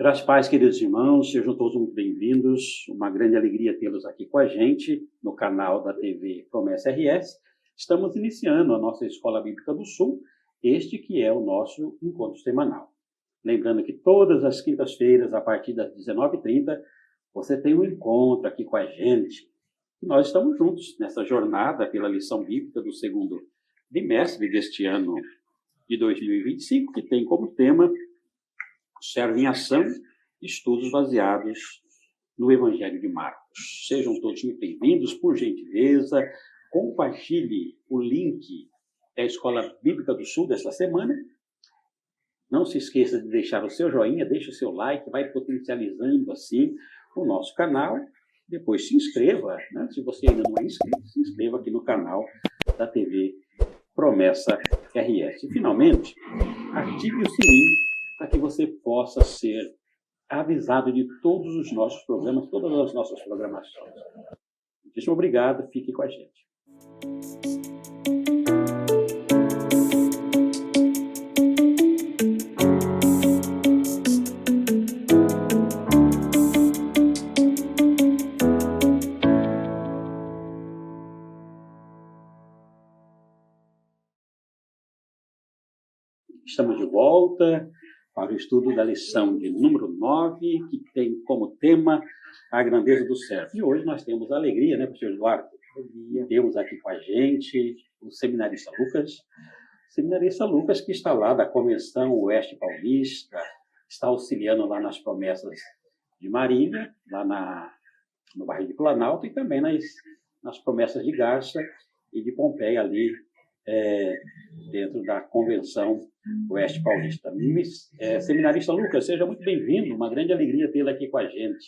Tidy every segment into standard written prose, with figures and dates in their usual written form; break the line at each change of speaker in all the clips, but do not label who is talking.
Graças a paz, queridos irmãos, sejam todos muito bem-vindos. Uma grande alegria tê-los aqui com a gente no canal da TV Promessa RS. Estamos iniciando a nossa Escola Bíblica do Sul, este que é o nosso encontro semanal. Lembrando que todas as quintas-feiras, a partir das 19h30, você tem um encontro aqui com a gente. E nós estamos juntos nessa jornada pela lição bíblica do segundo bimestre deste ano de 2025, que tem como tema Servo em Ação, estudos baseados no Evangelho de Marcos. Sejam todos muito bem-vindos, por gentileza, compartilhe o link da Escola Bíblica do Sul desta semana. Não se esqueça de deixar o seu joinha, deixe o seu like, vai potencializando assim o nosso canal. Depois se inscreva, né? Se você ainda não é inscrito, se inscreva aqui no canal da TV Promessa RS. E, finalmente, ative o sininho para que você possa ser avisado de todos os nossos programas, todas as nossas programações. Muito obrigado, fique com a gente. Estamos de volta para o estudo da lição de número 9, que tem como tema a grandeza do servo. E hoje nós temos a alegria, né, pastor Eduardo? Temos aqui com a gente o seminarista Lucas. Seminarista Lucas, que está lá da Convenção Oeste Paulista, está auxiliando lá nas promessas de Marília, lá no bairro de Planalto, e também nas promessas de Garça e de Pompeia, ali dentro da Convenção Oeste Paulista. Seminarista Lucas, seja muito bem-vindo, uma grande alegria tê-lo aqui com a gente.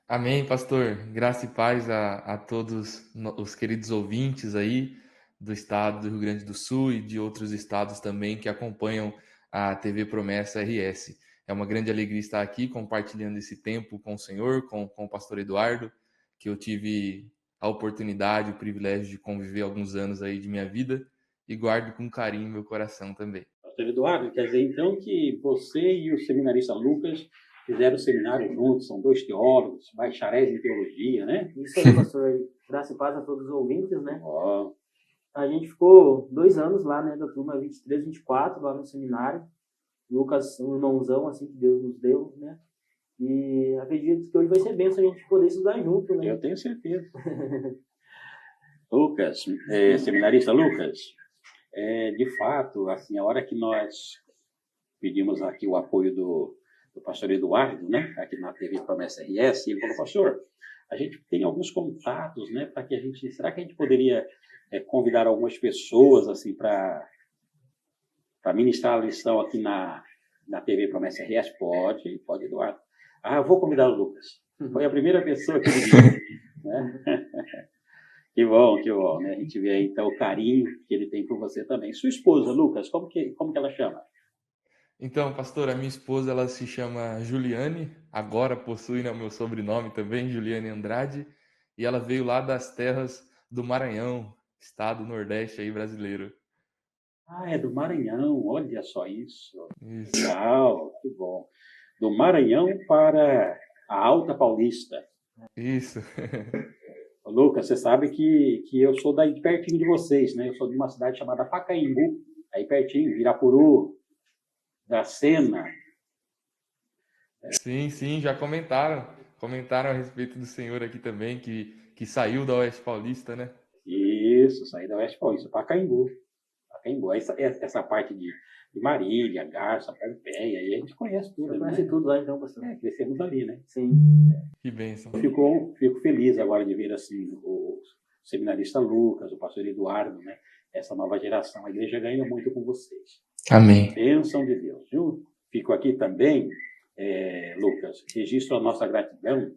Amém, pastor. Graça e paz a todos os queridos ouvintes aí do estado do Rio Grande do Sul e de outros estados também que acompanham a TV Promessa RS. É uma grande alegria estar aqui compartilhando esse tempo com o Senhor, com o pastor Eduardo, que eu tive a oportunidade, o privilégio de conviver alguns anos aí de minha vida e guardo com carinho meu coração também.
Pastor Eduardo, quer dizer então que você e o seminarista Lucas fizeram o seminário juntos, são dois teólogos, bacharéis em teologia, né?
Isso aí, pastor. Graça e paz a todos os ouvintes, né?
Oh.
A gente ficou 2 anos lá, né, da turma 23, 24, lá no seminário. Lucas, um irmãozão, assim, que Deus nos deu, né? E acredito que hoje vai ser bênção a gente poder estudar junto, né?
Eu tenho certeza. Lucas, seminarista Lucas, de fato, assim, a hora que nós pedimos aqui o apoio do pastor Eduardo, né, aqui na TV Promessa RS, ele falou, pastor, a gente tem alguns contatos, né, para que a gente, será que a gente poderia convidar algumas pessoas, assim, para ministrar a lição aqui na TV Promessa RS? Pode, Eduardo. Eu vou convidar o Lucas. Foi a primeira pessoa que ele disse, né? Que bom, né? A gente vê aí, então, o carinho que ele tem por você também. Sua esposa, Lucas, como que ela chama?
Então, pastor, a minha esposa, ela se chama Juliane, agora possui, né, o meu sobrenome também, Juliane Andrade, e ela veio lá das terras do Maranhão, estado nordeste aí brasileiro.
É do Maranhão, olha só isso.
Isso.
Legal, que bom. Do Maranhão para a Alta Paulista.
Isso.
Lucas, você sabe que eu sou daí pertinho de vocês, né? Eu sou de uma cidade chamada Pacaembu, aí pertinho, Irapuru, Dracena.
Sim, já comentaram a respeito do senhor aqui também, que saiu da Oeste Paulista, né?
Isso, saí da Oeste Paulista, Pacaembu. Essa parte de Marília, Garça, Pompeia, aí a gente conhece tudo.
Você conhece tudo lá então, pastor?
Crescemos ali, né?
Sim.
Que bênção.
Fico feliz agora de ver assim o seminarista Lucas, o pastor Eduardo, né? Essa nova geração. A igreja ganha muito com vocês.
Amém.
Bênção de Deus, viu? Fico aqui também, Lucas, registro a nossa gratidão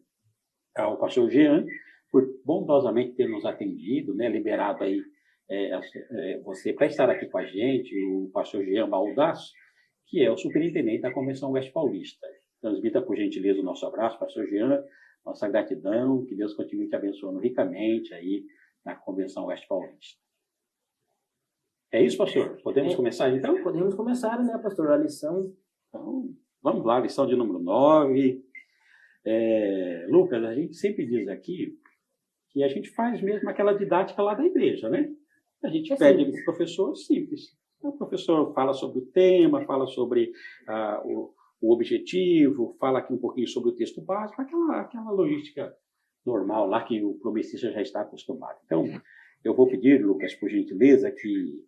ao pastor Jean por bondosamente ter nos atendido, né? Liberado aí você para estar aqui com a gente, o pastor Jean Baldasso, que é o superintendente da Convenção Oeste Paulista. Transmita, por gentileza, o nosso abraço, pastor Jean, nossa gratidão, que Deus continue te abençoando ricamente aí na Convenção Oeste Paulista. É isso, pastor? Podemos começar, então?
Podemos começar, né, pastor, a lição.
Então, Vamos lá, lição de número 9. Lucas, a gente sempre diz aqui que a gente faz mesmo aquela didática lá da igreja, né? A gente pede para o professor simples. Então, o professor fala sobre o tema, fala sobre o objetivo, fala aqui um pouquinho sobre o texto básico, aquela logística normal lá que o promessista já está acostumado. Então, eu vou pedir, Lucas, por gentileza, que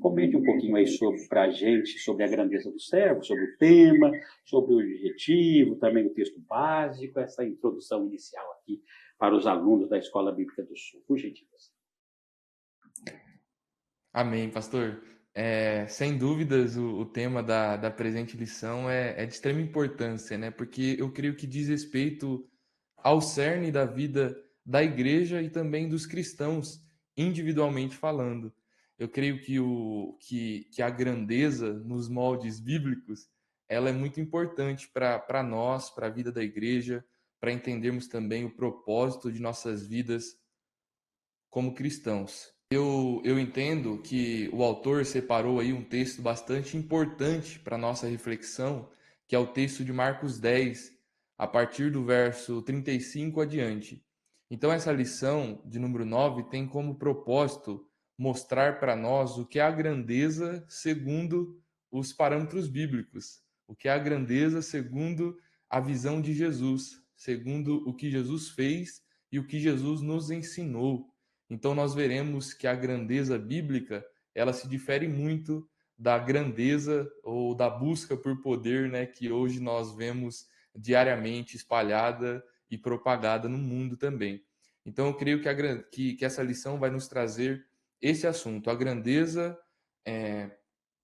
comente um pouquinho aí para a gente sobre a grandeza do servo, sobre o tema, sobre o objetivo, também o texto básico, essa introdução inicial aqui para os alunos da Escola Bíblica do Sul. Por gentileza.
Amém, pastor. Sem dúvidas, o tema da presente lição é de extrema importância, né? Porque eu creio que diz respeito ao cerne da vida da igreja e também dos cristãos, individualmente falando. Eu creio que a grandeza nos moldes bíblicos, ela é muito importante para nós, para a vida da igreja, para entendermos também o propósito de nossas vidas como cristãos. Eu entendo que o autor separou aí um texto bastante importante para nossa reflexão, que é o texto de Marcos 10, a partir do verso 35 adiante. Então, essa lição de número 9 tem como propósito mostrar para nós o que é a grandeza segundo os parâmetros bíblicos, o que é a grandeza segundo a visão de Jesus, segundo o que Jesus fez e o que Jesus nos ensinou. Então nós veremos que a grandeza bíblica, ela se difere muito da grandeza ou da busca por poder, né, que hoje nós vemos diariamente espalhada e propagada no mundo também. Então eu creio que essa lição vai nos trazer esse assunto, a grandeza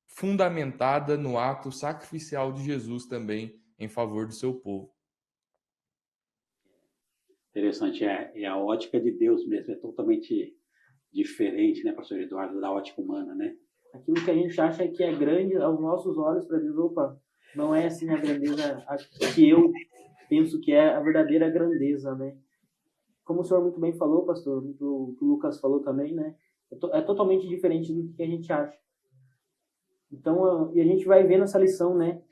fundamentada no ato sacrificial de Jesus também em favor do seu povo.
Interessante, a ótica de Deus mesmo, é totalmente diferente, né, pastor Eduardo, da ótica humana, né?
Aquilo que a gente acha que é grande aos nossos olhos, para Deus, opa, não é assim a grandeza que eu penso que é a verdadeira grandeza, né? Como o senhor muito bem falou, pastor, o que o Lucas falou também, né? É totalmente diferente do que a gente acha. Então, e a gente vai ver nessa lição, né?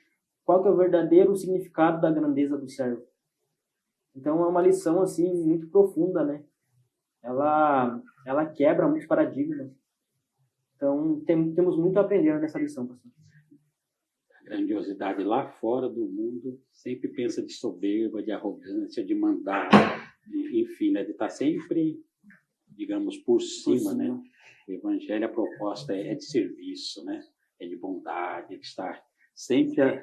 Qual que é o verdadeiro significado da grandeza do servo. Então, é uma lição, assim, muito profunda, né? Ela quebra muitos paradigmas. Então, temos muito a aprender nessa lição, pastor.
A grandiosidade lá fora do mundo sempre pensa de soberba, de arrogância, de mandar, enfim, né, de estar sempre, digamos, por cima, né? O evangelho, a proposta é de serviço, né? É de bondade, é de estar sempre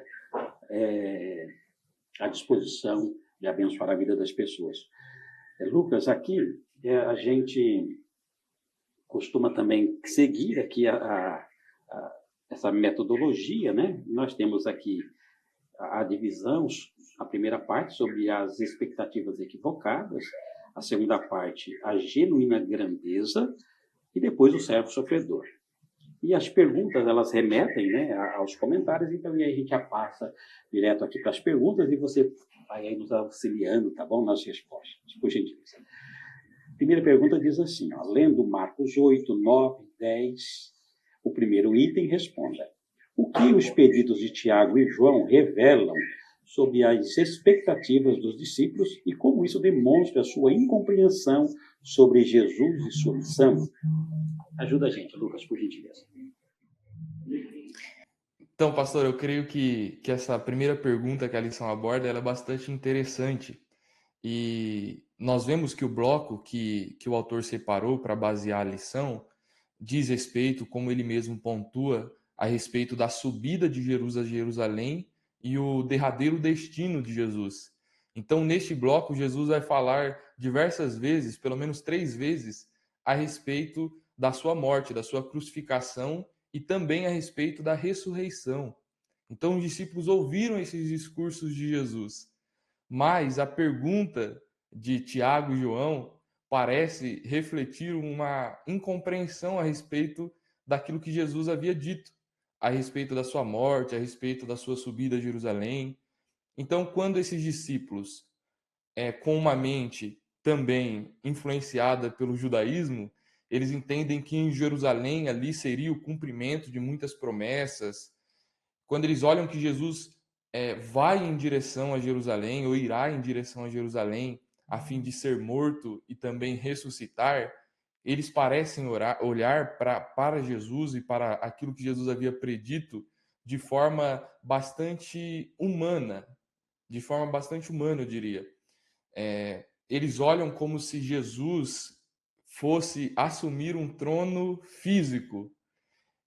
à disposição de abençoar a vida das pessoas. Lucas, aqui a gente costuma também seguir aqui essa metodologia, né? Nós temos aqui a divisão, a primeira parte sobre as expectativas equivocadas, a segunda parte, a genuína grandeza, e depois o servo sofredor. E as perguntas, elas remetem, né, aos comentários, então aí a gente já passa direto aqui para as perguntas e você vai aí nos auxiliando, tá bom, nas respostas, por gentileza. A primeira pergunta diz assim, ó, lendo Marcos 8, 9, 10, o primeiro item responda. O que os pedidos de Tiago e João revelam sobre as expectativas dos discípulos e como isso demonstra a sua incompreensão sobre Jesus e sua missão? Ajuda a gente, Lucas, por gentileza.
Então, pastor, eu creio que essa primeira pergunta que a lição aborda ela é bastante interessante. E nós vemos que o bloco que o autor separou para basear a lição diz respeito, como ele mesmo pontua, a respeito da subida de Jesus a Jerusalém e o derradeiro destino de Jesus. Então, neste bloco, Jesus vai falar diversas vezes, pelo menos 3 vezes, a respeito da sua morte, da sua crucificação e também a respeito da ressurreição. Então, os discípulos ouviram esses discursos de Jesus, mas a pergunta de Tiago e João parece refletir uma incompreensão a respeito daquilo que Jesus havia dito, a respeito da sua morte, a respeito da sua subida a Jerusalém. Então, quando esses discípulos, com uma mente também influenciada pelo judaísmo, eles entendem que em Jerusalém ali seria o cumprimento de muitas promessas. Quando eles olham que Jesus vai em direção a Jerusalém, ou irá em direção a Jerusalém, a fim de ser morto e também ressuscitar, eles parecem olhar para Jesus e para aquilo que Jesus havia predito de forma bastante humana, eu diria. Eles olham como se Jesus fosse assumir um trono físico.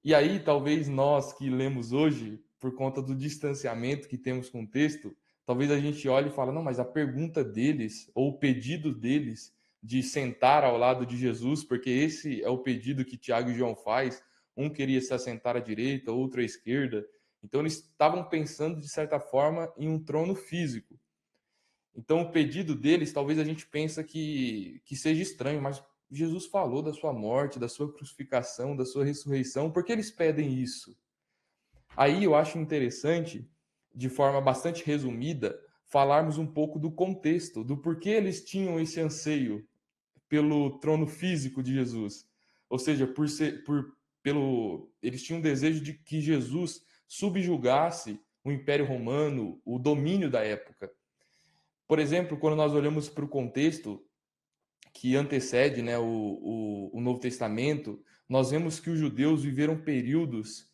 E aí, talvez nós que lemos hoje, por conta do distanciamento que temos com o texto, talvez a gente olhe e fale, não, mas a pergunta deles, ou o pedido deles de sentar ao lado de Jesus, porque esse é o pedido que Tiago e João faz, um queria se assentar à direita, outro à esquerda. Então, eles estavam pensando, de certa forma, em um trono físico. Então, o pedido deles, talvez a gente pense que seja estranho, mas Jesus falou da sua morte, da sua crucificação, da sua ressurreição, por que eles pedem isso? Aí eu acho interessante, de forma bastante resumida, falarmos um pouco do contexto, do porquê eles tinham esse anseio pelo trono físico de Jesus. Ou seja, eles tinham um desejo de que Jesus subjugasse o Império Romano, o domínio da época. Por exemplo, quando nós olhamos para o contexto que antecede, né, o Novo Testamento, nós vemos que os judeus viveram períodos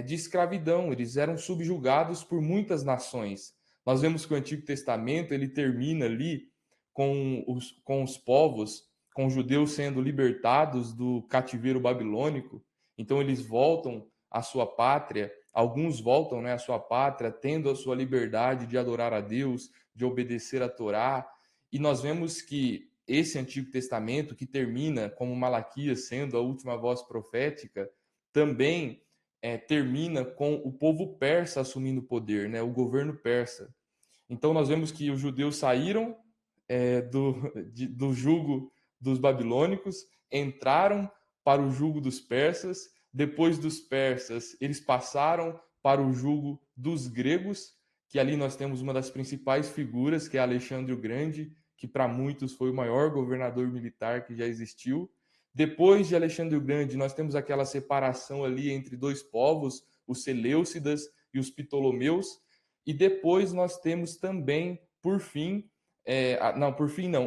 de escravidão, eles eram subjugados por muitas nações. Nós vemos que o Antigo Testamento ele termina ali com os povos, com os judeus sendo libertados do cativeiro babilônico, então eles voltam à sua pátria, alguns voltam, né, à sua pátria, tendo a sua liberdade de adorar a Deus, de obedecer a Torá, e nós vemos que esse Antigo Testamento, que termina como Malaquias sendo a última voz profética, também termina com o povo persa assumindo o poder, né, o governo persa. Então nós vemos que os judeus saíram do jugo dos babilônicos, entraram para o jugo dos persas, depois dos persas eles passaram para o jugo dos gregos, que ali nós temos uma das principais figuras, que é Alexandre o Grande, que para muitos foi o maior governador militar que já existiu. Depois de Alexandre o Grande, nós temos aquela separação ali entre dois povos, os Seleucidas e os Ptolomeus, e depois nós temos também, por fim,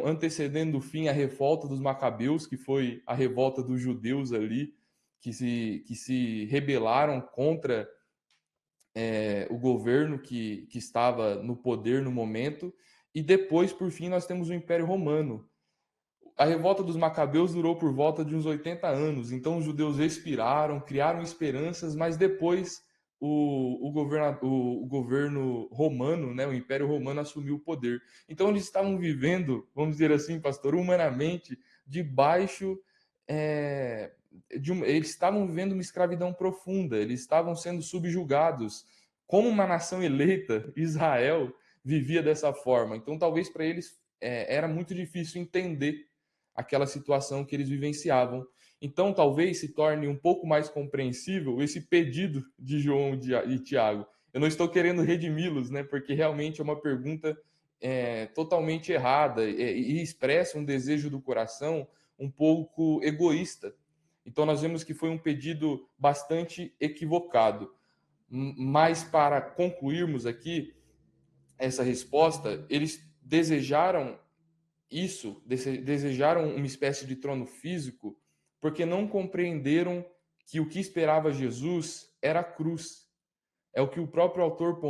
antecedendo o fim, a revolta dos Macabeus, que foi a revolta dos judeus ali, que se rebelaram contra o governo que estava no poder no momento, e depois, por fim, nós temos o Império Romano. A revolta dos Macabeus durou por volta de uns 80 anos, então os judeus expiraram, criaram esperanças, mas depois o governo romano, né, o Império Romano assumiu o poder. Então eles estavam vivendo, vamos dizer assim, pastor, humanamente, debaixo eles estavam vivendo uma escravidão profunda, eles estavam sendo subjugados. Como uma nação eleita, Israel vivia dessa forma. Então talvez para eles era muito difícil entender aquela situação que eles vivenciavam. Então, talvez se torne um pouco mais compreensível esse pedido de João e Tiago. Eu não estou querendo redimi-los, né? Porque realmente é uma pergunta totalmente errada e expressa um desejo do coração um pouco egoísta. Então, nós vemos que foi um pedido bastante equivocado. Mas, para concluirmos aqui essa resposta, eles desejaram desejaram uma espécie de trono físico, porque não compreenderam que o que esperava Jesus era a cruz. É o que o próprio autor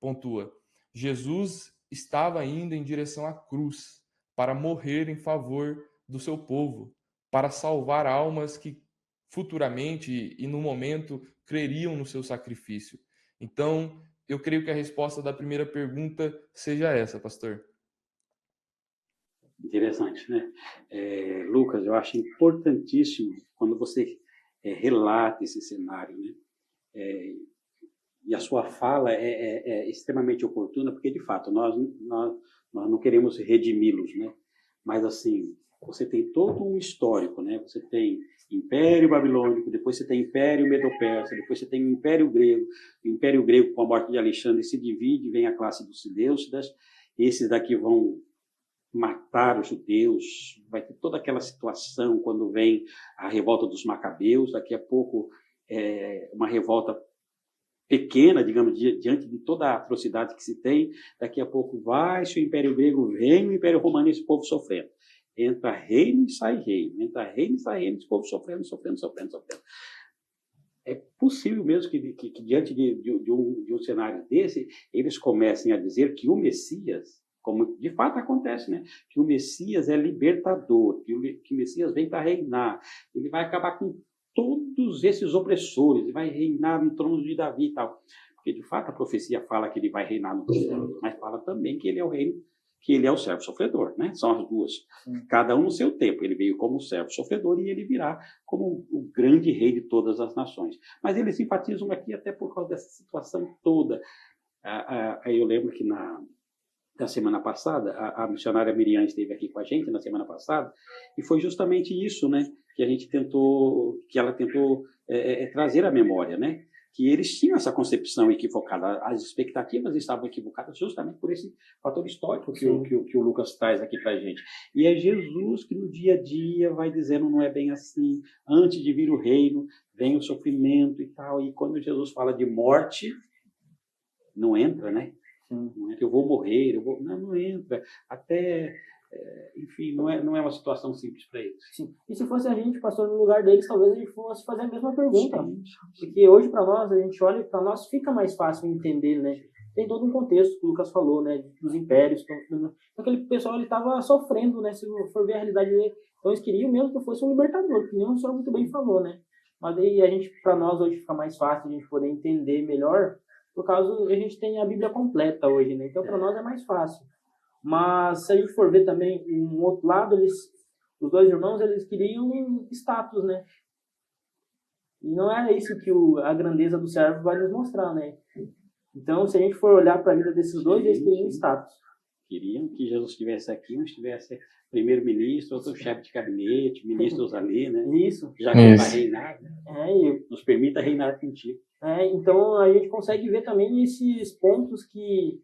pontua. Jesus estava indo em direção à cruz para morrer em favor do seu povo, para salvar almas que futuramente e no momento creriam no seu sacrifício. Então, eu creio que a resposta da primeira pergunta seja essa, pastor.
Interessante, né? Lucas, eu acho importantíssimo quando você relata esse cenário, né? E a sua fala é extremamente oportuna, porque, de fato, nós não queremos redimi-los, né? Mas, assim, você tem todo um histórico, né? Você tem Império Babilônico, depois você tem Império Medo-Persa, depois você tem o Império Grego. O Império Grego, com a morte de Alexandre, se divide, vem a classe dos Seleucidas. Esses daqui vão matar os judeus, vai ter toda aquela situação quando vem a revolta dos Macabeus, daqui a pouco uma revolta pequena, digamos, diante de toda a atrocidade que se tem, daqui a pouco vai-se o Império Grego, vem o Império Romano e esse povo sofrendo. Entra reino e sai reino, entra reino e sai reino, esse povo sofrendo. É possível mesmo que diante de um cenário desse, eles comecem a dizer que o Messias, como de fato acontece, né? Que o Messias é libertador, que o Messias vem para reinar, ele vai acabar com todos esses opressores, ele vai reinar no trono de Davi e tal. Porque de fato a profecia fala que ele vai reinar no trono, mas fala também que ele é o reino, que ele é o servo sofredor, né? São as duas. Cada um no seu tempo. Ele veio como servo sofredor e ele virá como o grande rei de todas as nações. Mas eles enfatizam aqui até por causa dessa situação toda. Eu lembro que na semana passada, a missionária Miriam esteve aqui com a gente na semana passada, e foi justamente isso, né, que ela tentou trazer à memória, né, que eles tinham essa concepção equivocada, as expectativas estavam equivocadas justamente por esse fator histórico que o Lucas traz aqui para a gente. E é Jesus que no dia a dia vai dizendo, não é bem assim, antes de vir o reino, vem o sofrimento e tal, e quando Jesus fala de morte, não entra, né? Não entra, eu vou morrer, não entra. Até, enfim, não é uma situação simples para eles.
Sim. E se fosse a gente, pastor, no lugar deles, talvez a gente fosse fazer a mesma pergunta. Sim. Porque hoje, para nós, a gente olha, para nós fica mais fácil entender, né? Tem todo um contexto que o Lucas falou, né? Dos impérios. Aquele pessoal, ele estava sofrendo, né? Se for ver a realidade dele. Então, eles queriam mesmo que fosse um libertador, que nem o senhor muito bem falou, né? Mas aí, para nós, hoje fica mais fácil a gente poder entender melhor. Por causa, a gente tem a Bíblia completa hoje, né? Então, para nós é mais fácil. Mas, se a gente for ver também, um outro lado, os dois irmãos, eles queriam status, né? E não era isso que a grandeza do servo vai nos mostrar, né? Então, se a gente for olhar para a vida desses dois, eles queriam status.
Queriam que Jesus estivesse aqui, um estivesse primeiro-ministro, outro chefe de gabinete, ministros ali, né?
Isso.
Já que vai reinar, né?
Nos
permita reinar contigo.
Então, a gente consegue ver também esses pontos que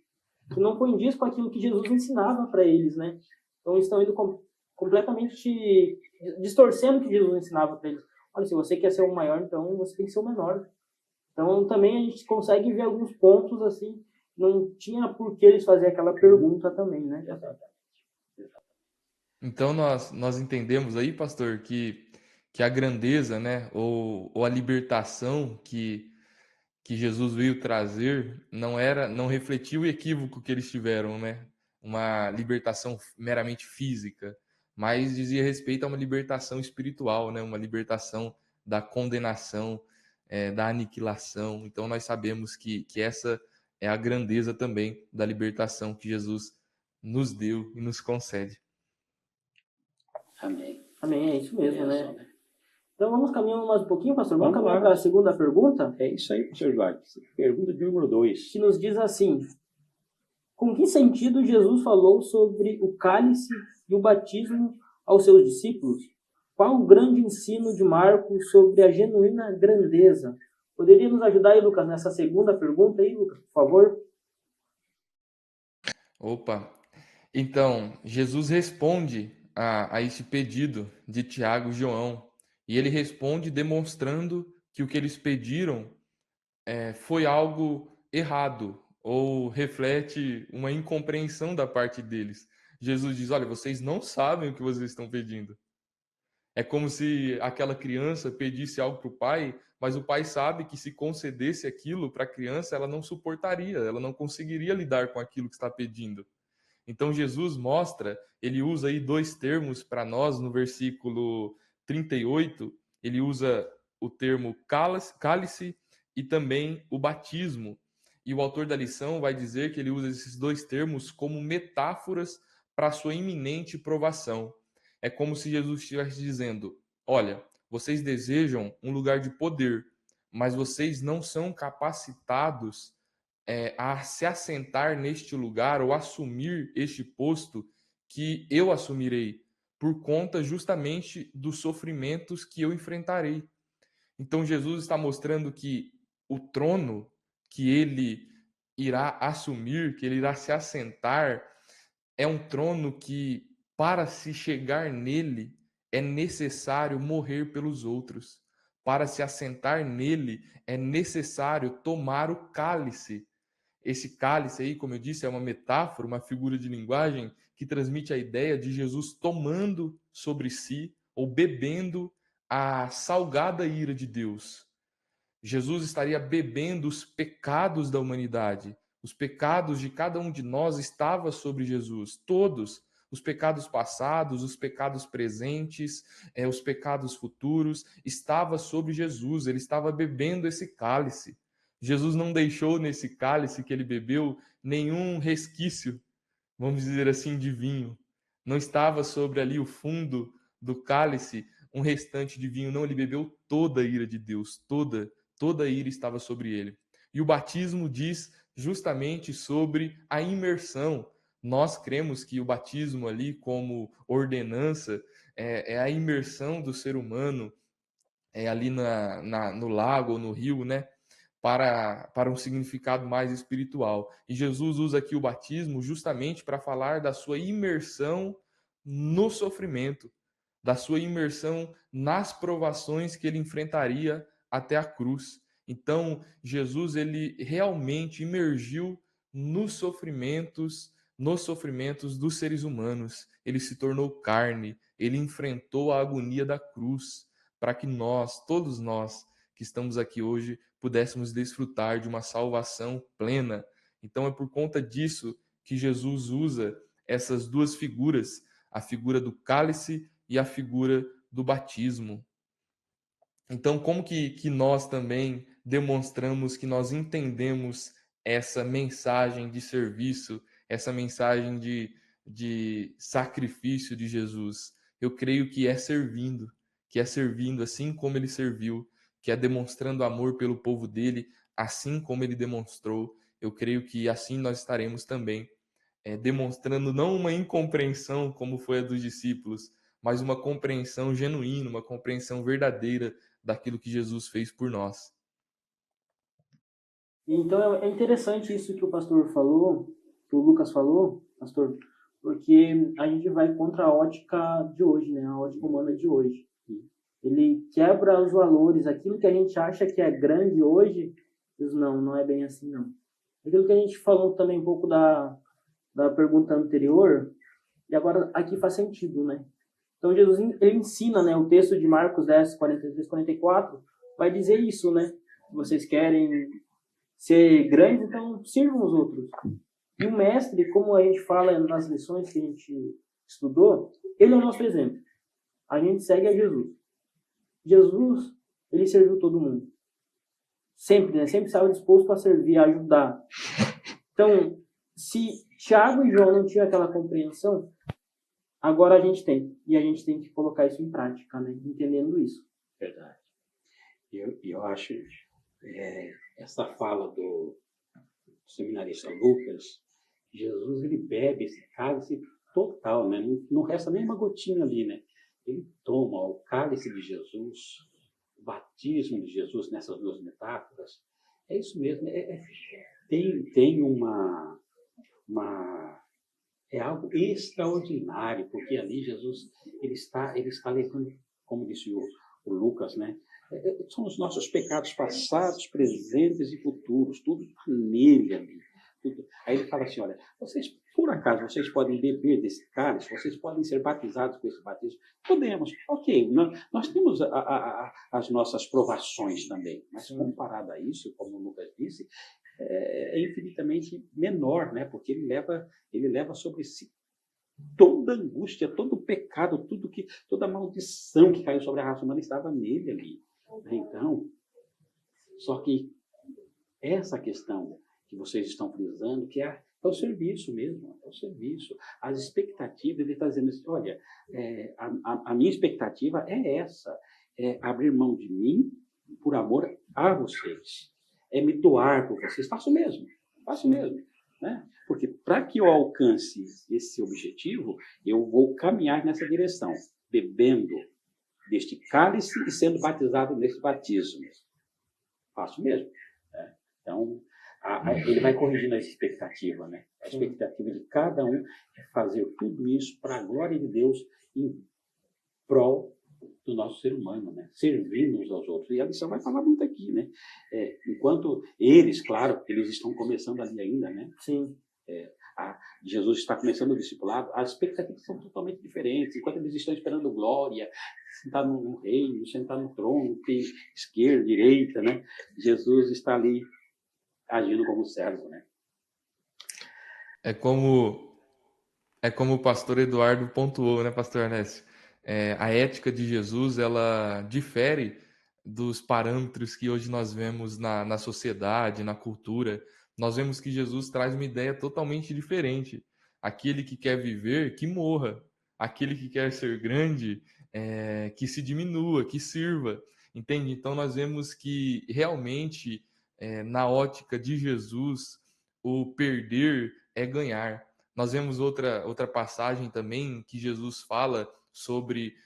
não condiz com aquilo que Jesus ensinava para eles, né? Então, eles estão indo completamente distorcendo o que Jesus ensinava para eles. Olha, se você quer ser o maior, então você tem que ser o menor. Então, também a gente consegue ver alguns pontos assim, não tinha por que eles fazerem aquela pergunta também, né?
Então, nós entendemos aí, pastor, que a grandeza, né, ou a libertação que Jesus veio trazer não refletiu o equívoco que eles tiveram, né? Uma libertação meramente física, mas dizia respeito a uma libertação espiritual, né? Uma libertação da condenação, da aniquilação. Então nós sabemos que essa é a grandeza também da libertação que Jesus nos deu e nos concede.
Amém.
Amém, é isso mesmo, né? Então vamos caminhando mais um pouquinho, pastor. Vamos caminhar para a segunda pergunta?
É isso aí, pastor Eduardo. Pergunta de número 2.
Que nos diz assim: com que sentido Jesus falou sobre o cálice e o batismo aos seus discípulos? Qual o grande ensino de Marcos sobre a genuína grandeza? Poderia nos ajudar aí, Lucas, nessa segunda pergunta aí, Lucas, por favor?
Opa! Então, Jesus responde a este pedido de Tiago e João. E ele responde demonstrando que o que eles pediram foi algo errado ou reflete uma incompreensão da parte deles. Jesus diz: olha, vocês não sabem o que vocês estão pedindo. É como se aquela criança pedisse algo para o pai, mas o pai sabe que se concedesse aquilo para a criança, ela não suportaria, ela não conseguiria lidar com aquilo que está pedindo. Então Jesus mostra, ele usa aí dois termos para nós no versículo 38, ele usa o termo cálice e também o batismo. E o autor da lição vai dizer que ele usa esses dois termos como metáforas para a sua iminente provação. É como se Jesus estivesse dizendo: olha, vocês desejam um lugar de poder, mas vocês não são capacitados a se assentar neste lugar ou assumir este posto que eu assumirei, por conta justamente dos sofrimentos que eu enfrentarei. Então Jesus está mostrando que o trono que ele irá assumir, que ele irá se assentar, é um trono que, para se chegar nele, é necessário morrer pelos outros. para se assentar nele, é necessário tomar o cálice. Esse cálice aí, como eu disse, é uma metáfora, uma figura de linguagem que transmite a ideia de Jesus tomando sobre si ou bebendo a salgada ira de Deus. Jesus estaria bebendo os pecados da humanidade. Os pecados de cada um de nós estavam sobre Jesus, todos. Os pecados passados, os pecados presentes, os pecados futuros, estava sobre Jesus. Ele estava bebendo esse cálice. Jesus não deixou nesse cálice que ele bebeu nenhum resquício, vamos dizer assim, de vinho. Não estava sobre ali o fundo do cálice um restante de vinho, não, ele bebeu toda a ira de Deus, toda a ira estava sobre ele. E o batismo diz justamente sobre a imersão. Nós cremos que o batismo ali, como ordenança, é a imersão do ser humano ali no lago ou no rio, né? Para um significado mais espiritual. E Jesus usa aqui o batismo justamente para falar da sua imersão no sofrimento, da sua imersão nas provações que ele enfrentaria até a cruz. Então, Jesus ele realmente imergiu nos sofrimentos dos seres humanos. Ele se tornou carne, ele enfrentou a agonia da cruz, para que nós, todos nós que estamos aqui hoje, pudéssemos desfrutar de uma salvação plena. Então é por conta disso que Jesus usa essas duas figuras, a figura do cálice e a figura do batismo. Então, como que nós também demonstramos que nós entendemos essa mensagem de serviço, essa mensagem de sacrifício de Jesus? Eu creio que é servindo assim como ele serviu, que é demonstrando amor pelo povo dele, assim como ele demonstrou. Eu creio que assim nós estaremos também demonstrando não uma incompreensão como foi a dos discípulos, mas uma compreensão genuína, uma compreensão verdadeira daquilo que Jesus fez por nós.
Então é interessante isso que o pastor falou, que o Lucas falou, pastor, porque a gente vai contra a ótica de hoje, né? A ótica humana de hoje. Ele quebra os valores, aquilo que a gente acha que é grande hoje, diz não é bem assim não. Aquilo que a gente falou também um pouco da pergunta anterior, e agora aqui faz sentido, né? Então Jesus ele ensina, né? O texto de Marcos 10, 43, 44 vai dizer isso, né? Vocês querem ser grandes, então sirvam os outros. E o mestre, como a gente fala nas lições que a gente estudou, ele é o nosso exemplo. A gente segue a Jesus. Jesus, ele serviu todo mundo. Sempre, né? Sempre estava disposto a servir, a ajudar. Então, se Tiago e João não tinham aquela compreensão, agora a gente tem. E a gente tem que colocar isso em prática, né? Entendendo isso.
Verdade. Eu acho essa fala do seminarista Lucas, Jesus ele bebe esse cálice total, né? Não resta nem uma gotinha ali, né? Ele toma o cálice de Jesus, o batismo de Jesus nessas duas metáforas. É isso mesmo. Tem é algo extraordinário, porque ali Jesus ele está levando, como disse o Lucas, né? São os nossos pecados passados, presentes e futuros, tudo nele ali. Tudo. Aí ele fala assim, olha, por acaso, vocês podem beber desse cálice, vocês podem ser batizados com esse batismo? Podemos, ok, nós temos as nossas provações também, mas comparado a isso, como o Lucas disse, é infinitamente menor, né? Porque ele leva sobre si toda a angústia, todo o pecado, toda a maldição que caiu sobre a raça humana estava nele ali. Então, só que essa questão que vocês estão frisando, que é o serviço mesmo, é o serviço. As expectativas, ele está dizendo assim, olha, a minha expectativa é essa, é abrir mão de mim por amor a vocês, é me doar por vocês, faço mesmo, né? Porque para que eu alcance esse objetivo, eu vou caminhar nessa direção, bebendo deste cálice e sendo batizado nesse batismo. Faço mesmo. Né? Então, ele vai corrigindo a expectativa, né? A expectativa de cada um é fazer tudo isso para a glória de Deus em prol do nosso ser humano, né? Servindo uns aos outros. E a lição vai falar muito aqui, né? Enquanto eles, claro, eles estão começando ali ainda, né?
Sim.
Jesus está começando o discipulado, as expectativas são totalmente diferentes. Enquanto eles estão esperando glória, sentar no reino, sentar no trono, tem esquerda, direita, né? Jesus está ali agindo como servo, né?
É como o pastor Eduardo pontuou, né, pastor Ernesto? A ética de Jesus, ela difere dos parâmetros que hoje nós vemos na sociedade, na cultura. Nós vemos que Jesus traz uma ideia totalmente diferente. Aquele que quer viver, que morra. Aquele que quer ser grande, que se diminua, que sirva. Entende? Então nós vemos que realmente, na ótica de Jesus, o perder é ganhar. Nós vemos outra passagem também que Jesus fala sobre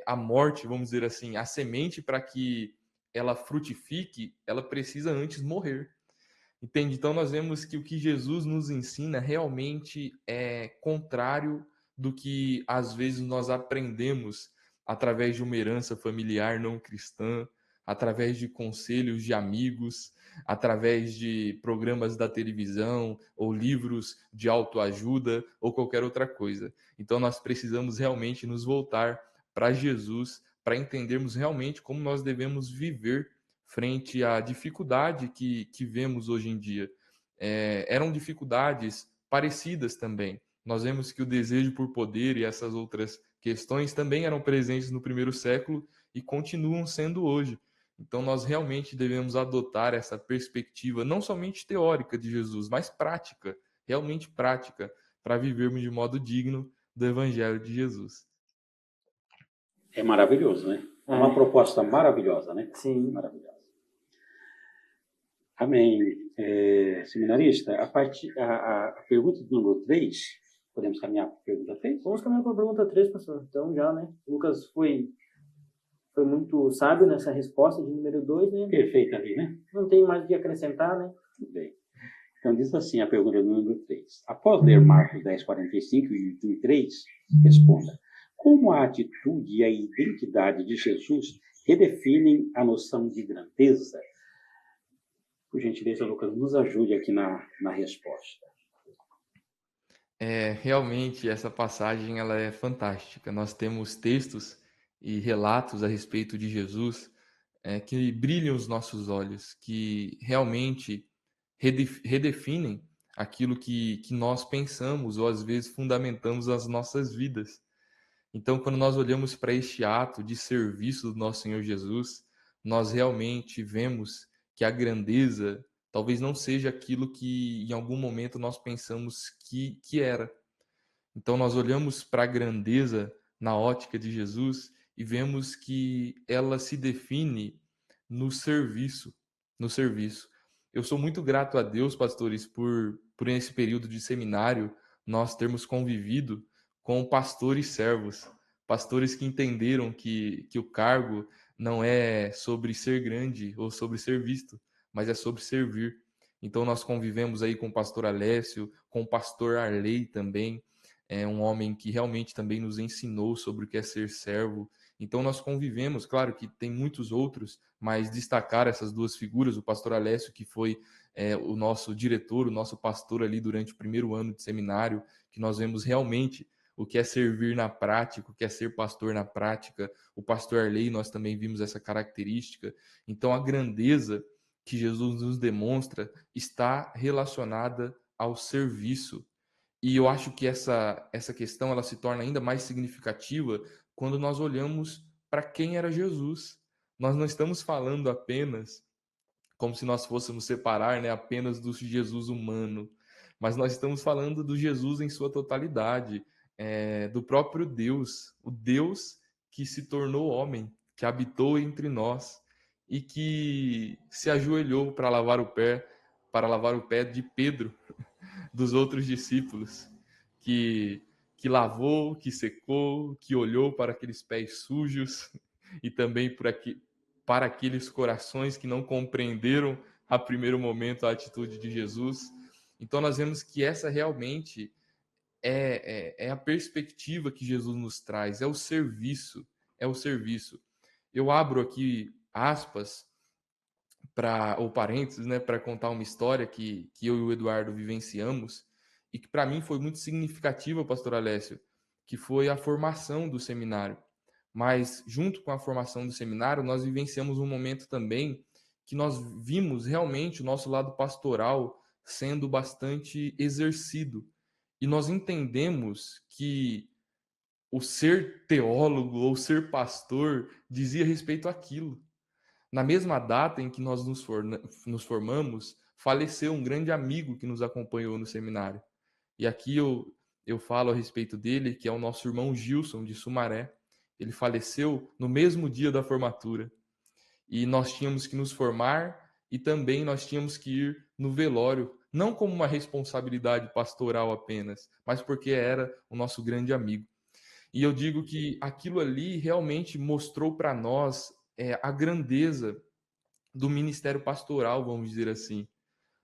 a morte, vamos dizer assim, a semente para que ela frutifique, ela precisa antes morrer. Entende? Então nós vemos que o que Jesus nos ensina realmente é contrário do que às vezes nós aprendemos através de uma herança familiar não cristã, através de conselhos de amigos, através de programas da televisão ou livros de autoajuda ou qualquer outra coisa. Então nós precisamos realmente nos voltar para Jesus para entendermos realmente como nós devemos viver frente à dificuldade que vemos hoje em dia. Eram dificuldades parecidas também. Nós vemos que o desejo por poder e essas outras questões também eram presentes no primeiro século e continuam sendo hoje. Então, nós realmente devemos adotar essa perspectiva, não somente teórica de Jesus, mas prática, realmente prática, para vivermos de modo digno do Evangelho de Jesus.
É maravilhoso, né? É uma proposta maravilhosa, né?
Sim.
Maravilhosa. Amém. Seminarista, a pergunta do número 3, podemos caminhar para a pergunta 3?
Vamos caminhar para a pergunta 3, pastor. Então, já, né? Lucas foi muito sábio nessa resposta de número 2, né?
Perfeito ali, né?
Não tem mais o que acrescentar, né?
Tudo bem. Então, diz assim a pergunta do número 3. Após ler Marcos 10:45 e 23, responda: como a atitude e a identidade de Jesus redefinem a noção de grandeza? Por gentileza, Lucas, nos ajude aqui na resposta.
Realmente, essa passagem ela é fantástica. Nós temos textos e relatos a respeito de Jesus que brilham os nossos olhos, que realmente redefinem aquilo que nós pensamos ou às vezes fundamentamos as nossas vidas. Então, quando nós olhamos para este ato de serviço do nosso Senhor Jesus, nós realmente vemos que a grandeza talvez não seja aquilo que em algum momento nós pensamos que era. Então, nós olhamos para a grandeza na ótica de Jesus e vemos que ela se define no serviço, no serviço. Eu sou muito grato a Deus, pastores, por esse período de seminário nós termos convivido com pastores servos, pastores que entenderam que o cargo não é sobre ser grande ou sobre ser visto, mas é sobre servir. Então nós convivemos aí com o pastor Alessio, com o pastor Arley também, é um homem que realmente também nos ensinou sobre o que é ser servo. Então nós convivemos, claro que tem muitos outros, mas destacar essas duas figuras, o pastor Alessio, que foi o nosso diretor, o nosso pastor ali durante o primeiro ano de seminário, que nós vemos realmente o que é servir na prática, o que é ser pastor na prática. O pastor Arley, nós também vimos essa característica. Então a grandeza que Jesus nos demonstra está relacionada ao serviço. E eu acho que essa questão ela se torna ainda mais significativa quando nós olhamos para quem era Jesus. Nós não estamos falando apenas como se nós fôssemos separar, né, apenas do Jesus humano, mas nós estamos falando do Jesus em sua totalidade, do próprio Deus, o Deus que se tornou homem, que habitou entre nós e que se ajoelhou para lavar o pé de Pedro, dos outros discípulos, que lavou, que secou, que olhou para aqueles pés sujos e também para aqueles corações que não compreenderam a primeiro momento a atitude de Jesus. Então nós vemos que essa realmente é a perspectiva que Jesus nos traz, é o serviço, é o serviço. Eu abro aqui aspas ou parênteses, né, para contar uma história que eu e o Eduardo vivenciamos e que para mim foi muito significativa, pastor Alessio, que foi a formação do seminário. Mas junto com a formação do seminário, nós vivenciamos um momento também que nós vimos realmente o nosso lado pastoral sendo bastante exercido. E nós entendemos que o ser teólogo ou ser pastor dizia respeito àquilo. Na mesma data em que nós nos formamos, faleceu um grande amigo que nos acompanhou no seminário. E aqui eu falo a respeito dele, que é o nosso irmão Gilson, de Sumaré. Ele faleceu no mesmo dia da formatura. E nós tínhamos que nos formar e também nós tínhamos que ir no velório, não como uma responsabilidade pastoral apenas, mas porque era o nosso grande amigo. E eu digo que aquilo ali realmente mostrou para nós a grandeza do ministério pastoral, vamos dizer assim.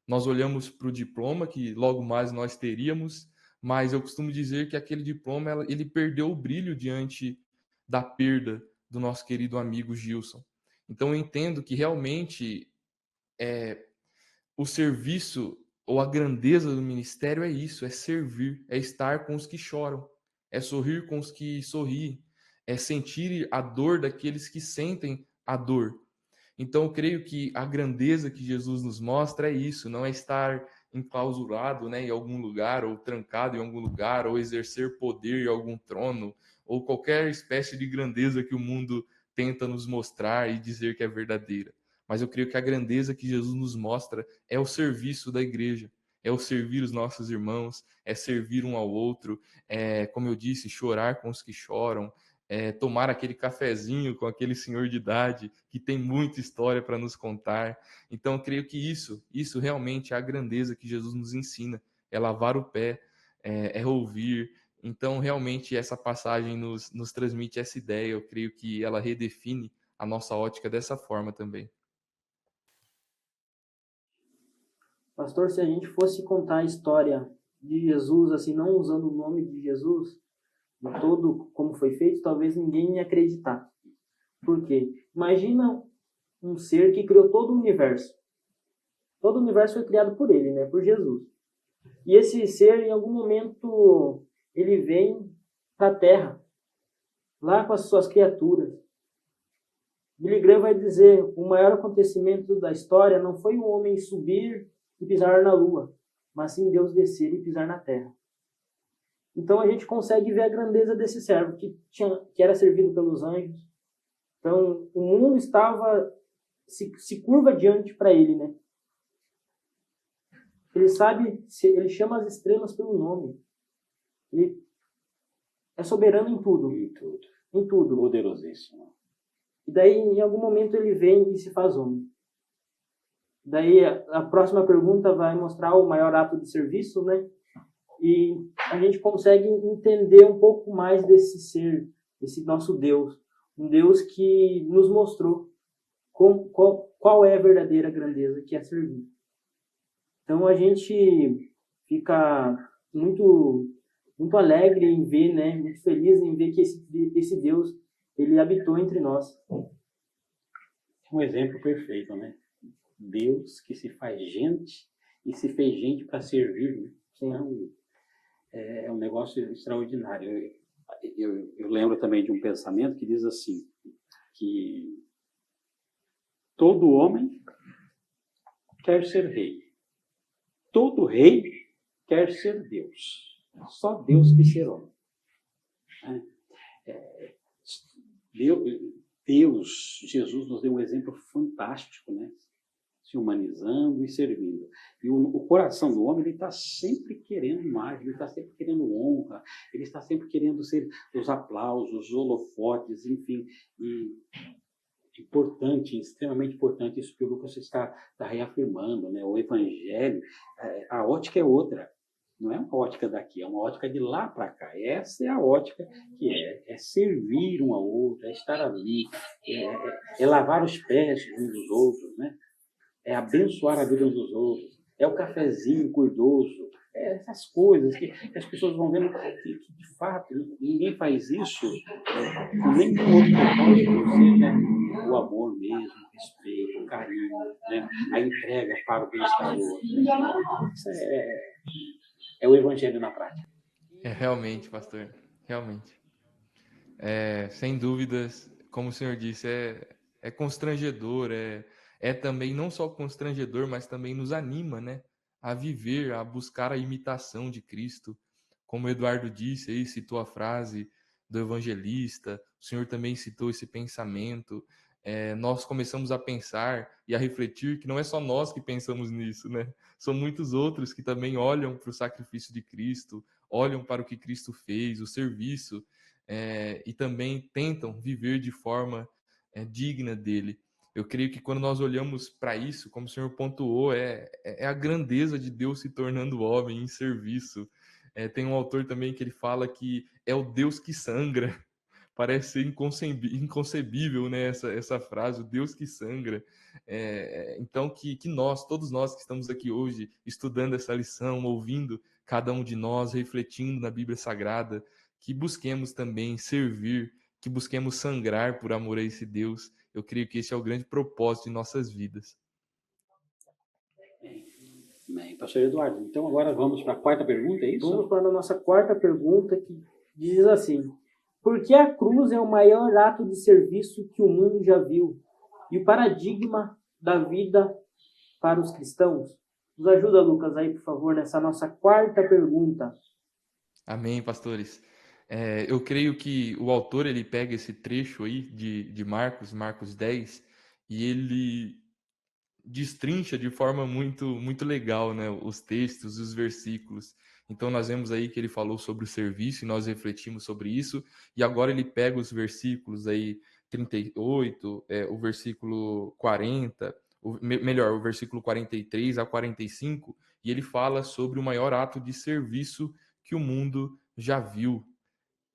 Nós olhamos para o diploma que logo mais nós teríamos, mas eu costumo dizer que aquele diploma ele perdeu o brilho diante da perda do nosso querido amigo Gilson. Então eu entendo que realmente o serviço ou a grandeza do ministério é isso, é servir, é estar com os que choram, é sorrir com os que sorriem, é sentir a dor daqueles que sentem a dor. Então, eu creio que a grandeza que Jesus nos mostra é isso, não é estar enclausurado, né, em algum lugar, ou trancado em algum lugar, ou exercer poder em algum trono, ou qualquer espécie de grandeza que o mundo tenta nos mostrar e dizer que é verdadeira. Mas eu creio que a grandeza que Jesus nos mostra é o serviço da igreja, é o servir os nossos irmãos, é servir um ao outro, é, como eu disse, chorar com os que choram, tomar aquele cafezinho com aquele senhor de idade que tem muita história para nos contar. Então, eu creio que isso realmente é a grandeza que Jesus nos ensina, é lavar o pé, é ouvir. Então, realmente, essa passagem nos transmite essa ideia. Eu creio que ela redefine a nossa ótica dessa forma também.
Pastor, se a gente fosse contar a história de Jesus, assim, não usando o nome de Jesus, de todo como foi feito, talvez ninguém ia acreditar. Por quê? Imagina um ser que criou todo o universo. Todo o universo foi criado por ele, né? Por Jesus. E esse ser, em algum momento, ele vem para a Terra, lá com as suas criaturas. Billy Graham vai dizer, o maior acontecimento da história não foi o homem subir e pisar na Lua, mas sim Deus descer e pisar na Terra. Então a gente consegue ver a grandeza desse servo que era servido pelos anjos. Então o mundo estava se curva diante para ele, né? Ele sabe, ele chama as estrelas pelo nome. Ele é soberano em tudo. Em tudo.
Poderosíssimo.
E daí em algum momento ele vem e se faz homem. Daí a próxima pergunta vai mostrar o maior ato de serviço, né? E a gente consegue entender um pouco mais desse ser, desse nosso Deus. Um Deus que nos mostrou qual é a verdadeira grandeza, que é servir. Então a gente fica muito alegre em ver, né? Muito feliz em ver que esse Deus, ele habitou entre nós.
Um exemplo perfeito, né? Deus que se faz gente e se fez gente para servir, né? Então, é um negócio extraordinário. Eu lembro também de um pensamento que diz assim, que todo homem quer ser rei. Todo rei quer ser Deus. Só Deus quer ser homem. Deus, Jesus nos deu um exemplo fantástico, né? Se humanizando e servindo. E o coração do homem, ele está sempre querendo mais, ele está sempre querendo honra, ele está sempre querendo ser os aplausos, os holofotes, enfim. E importante, extremamente importante isso que o Lucas está reafirmando, né? O evangelho, a ótica é outra. Não é uma ótica daqui, é uma ótica de lá para cá. Essa é a ótica que é servir um ao outro, é estar ali, é lavar os pés uns dos outros, né? É abençoar a vida uns dos outros, é o cafezinho cuidoso, essas coisas que as pessoas vão vendo que de fato, ninguém faz isso com nenhum outro propósito que não seja o amor mesmo, o respeito, o carinho, né? A entrega para o bem-estar do outro. Isso é o evangelho na prática.
É realmente, pastor, realmente. Sem dúvidas, como o senhor disse, é constrangedor, é também não só constrangedor, mas também nos anima, né, a viver, a buscar a imitação de Cristo. Como o Eduardo disse aí, citou a frase do evangelista, o senhor também citou esse pensamento. Nós começamos a pensar e a refletir que não é só nós que pensamos nisso, né? São muitos outros que também olham para o sacrifício de Cristo, olham para o que Cristo fez, o serviço, e também tentam viver de forma digna dele. Eu creio que quando nós olhamos para isso, como o senhor pontuou, é a grandeza de Deus se tornando homem em serviço. Tem um autor também que ele fala que é o Deus que sangra. Parece ser inconcebível, né, essa frase, o Deus que sangra. Então, que nós, todos nós que estamos aqui hoje, estudando essa lição, ouvindo cada um de nós, refletindo na Bíblia Sagrada, que busquemos também servir, que busquemos sangrar por amor a esse Deus. Eu creio que esse é o grande propósito de nossas vidas.
Bem, pastor Eduardo, então agora vamos para a quarta pergunta, é isso?
Vamos para a nossa quarta pergunta, que diz assim: por que a cruz é o maior ato de serviço que o mundo já viu e o paradigma da vida para os cristãos? Nos ajuda, Lucas, aí, por favor, nessa nossa quarta pergunta.
Amém, pastores. Eu creio que o autor ele pega esse trecho aí de Marcos 10, e ele destrincha de forma muito legal, né, os textos, os versículos. Então nós vemos aí que ele falou sobre o serviço e nós refletimos sobre isso, e agora ele pega os versículos aí 38, o versículo 40, melhor, o versículo 43 a 45, e ele fala sobre o maior ato de serviço que o mundo já viu,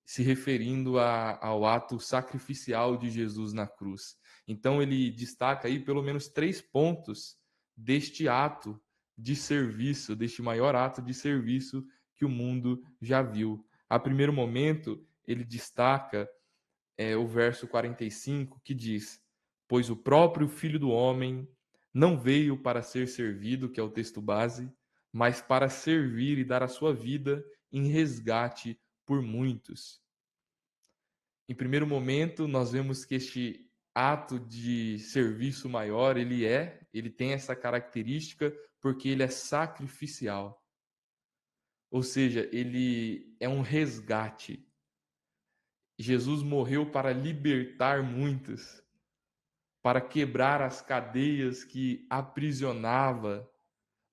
se referindo ao ato sacrificial de Jesus na cruz. Então ele destaca aí pelo menos 3 pontos deste ato de serviço, deste maior ato de serviço que o mundo já viu. A primeiro momento, ele destaca o verso 45, que diz: pois o próprio Filho do Homem não veio para ser servido, que é o texto base, mas para servir e dar a sua vida em resgate por muitos. Em primeiro momento, nós vemos que este ato de serviço maior, ele tem essa característica porque ele é sacrificial. Ou seja, ele é um resgate. Jesus morreu para libertar muitos, para quebrar as cadeias que aprisionava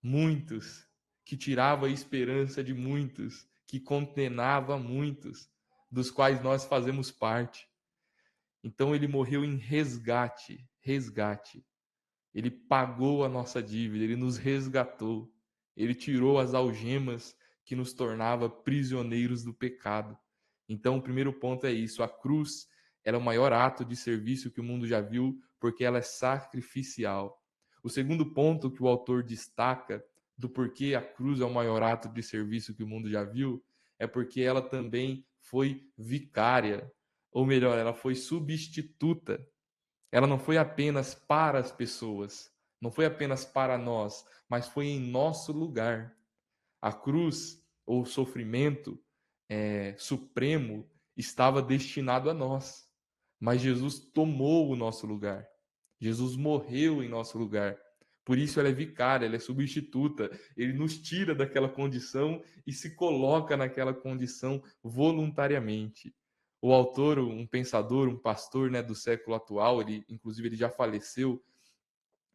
muitos, que tirava a esperança de muitos, que condenava muitos, dos quais nós fazemos parte. Então ele morreu em resgate. Ele pagou a nossa dívida, ele nos resgatou. Ele tirou as algemas que nos tornava prisioneiros do pecado. Então o primeiro ponto é isso, a cruz ela é o maior ato de serviço que o mundo já viu, porque ela é sacrificial. O segundo ponto que o autor destaca do porquê a cruz é o maior ato de serviço que o mundo já viu, é porque ela também foi vicária, ou melhor, ela foi substituta. Ela não foi apenas para as pessoas, não foi apenas para nós, mas foi em nosso lugar. A cruz, ou o sofrimento supremo, estava destinado a nós, mas Jesus tomou o nosso lugar. Jesus morreu em nosso lugar. Por isso ela é vicária, ela é substituta. Ele nos tira daquela condição e se coloca naquela condição voluntariamente. O autor, um pensador, um pastor, né, do século atual, ele já faleceu,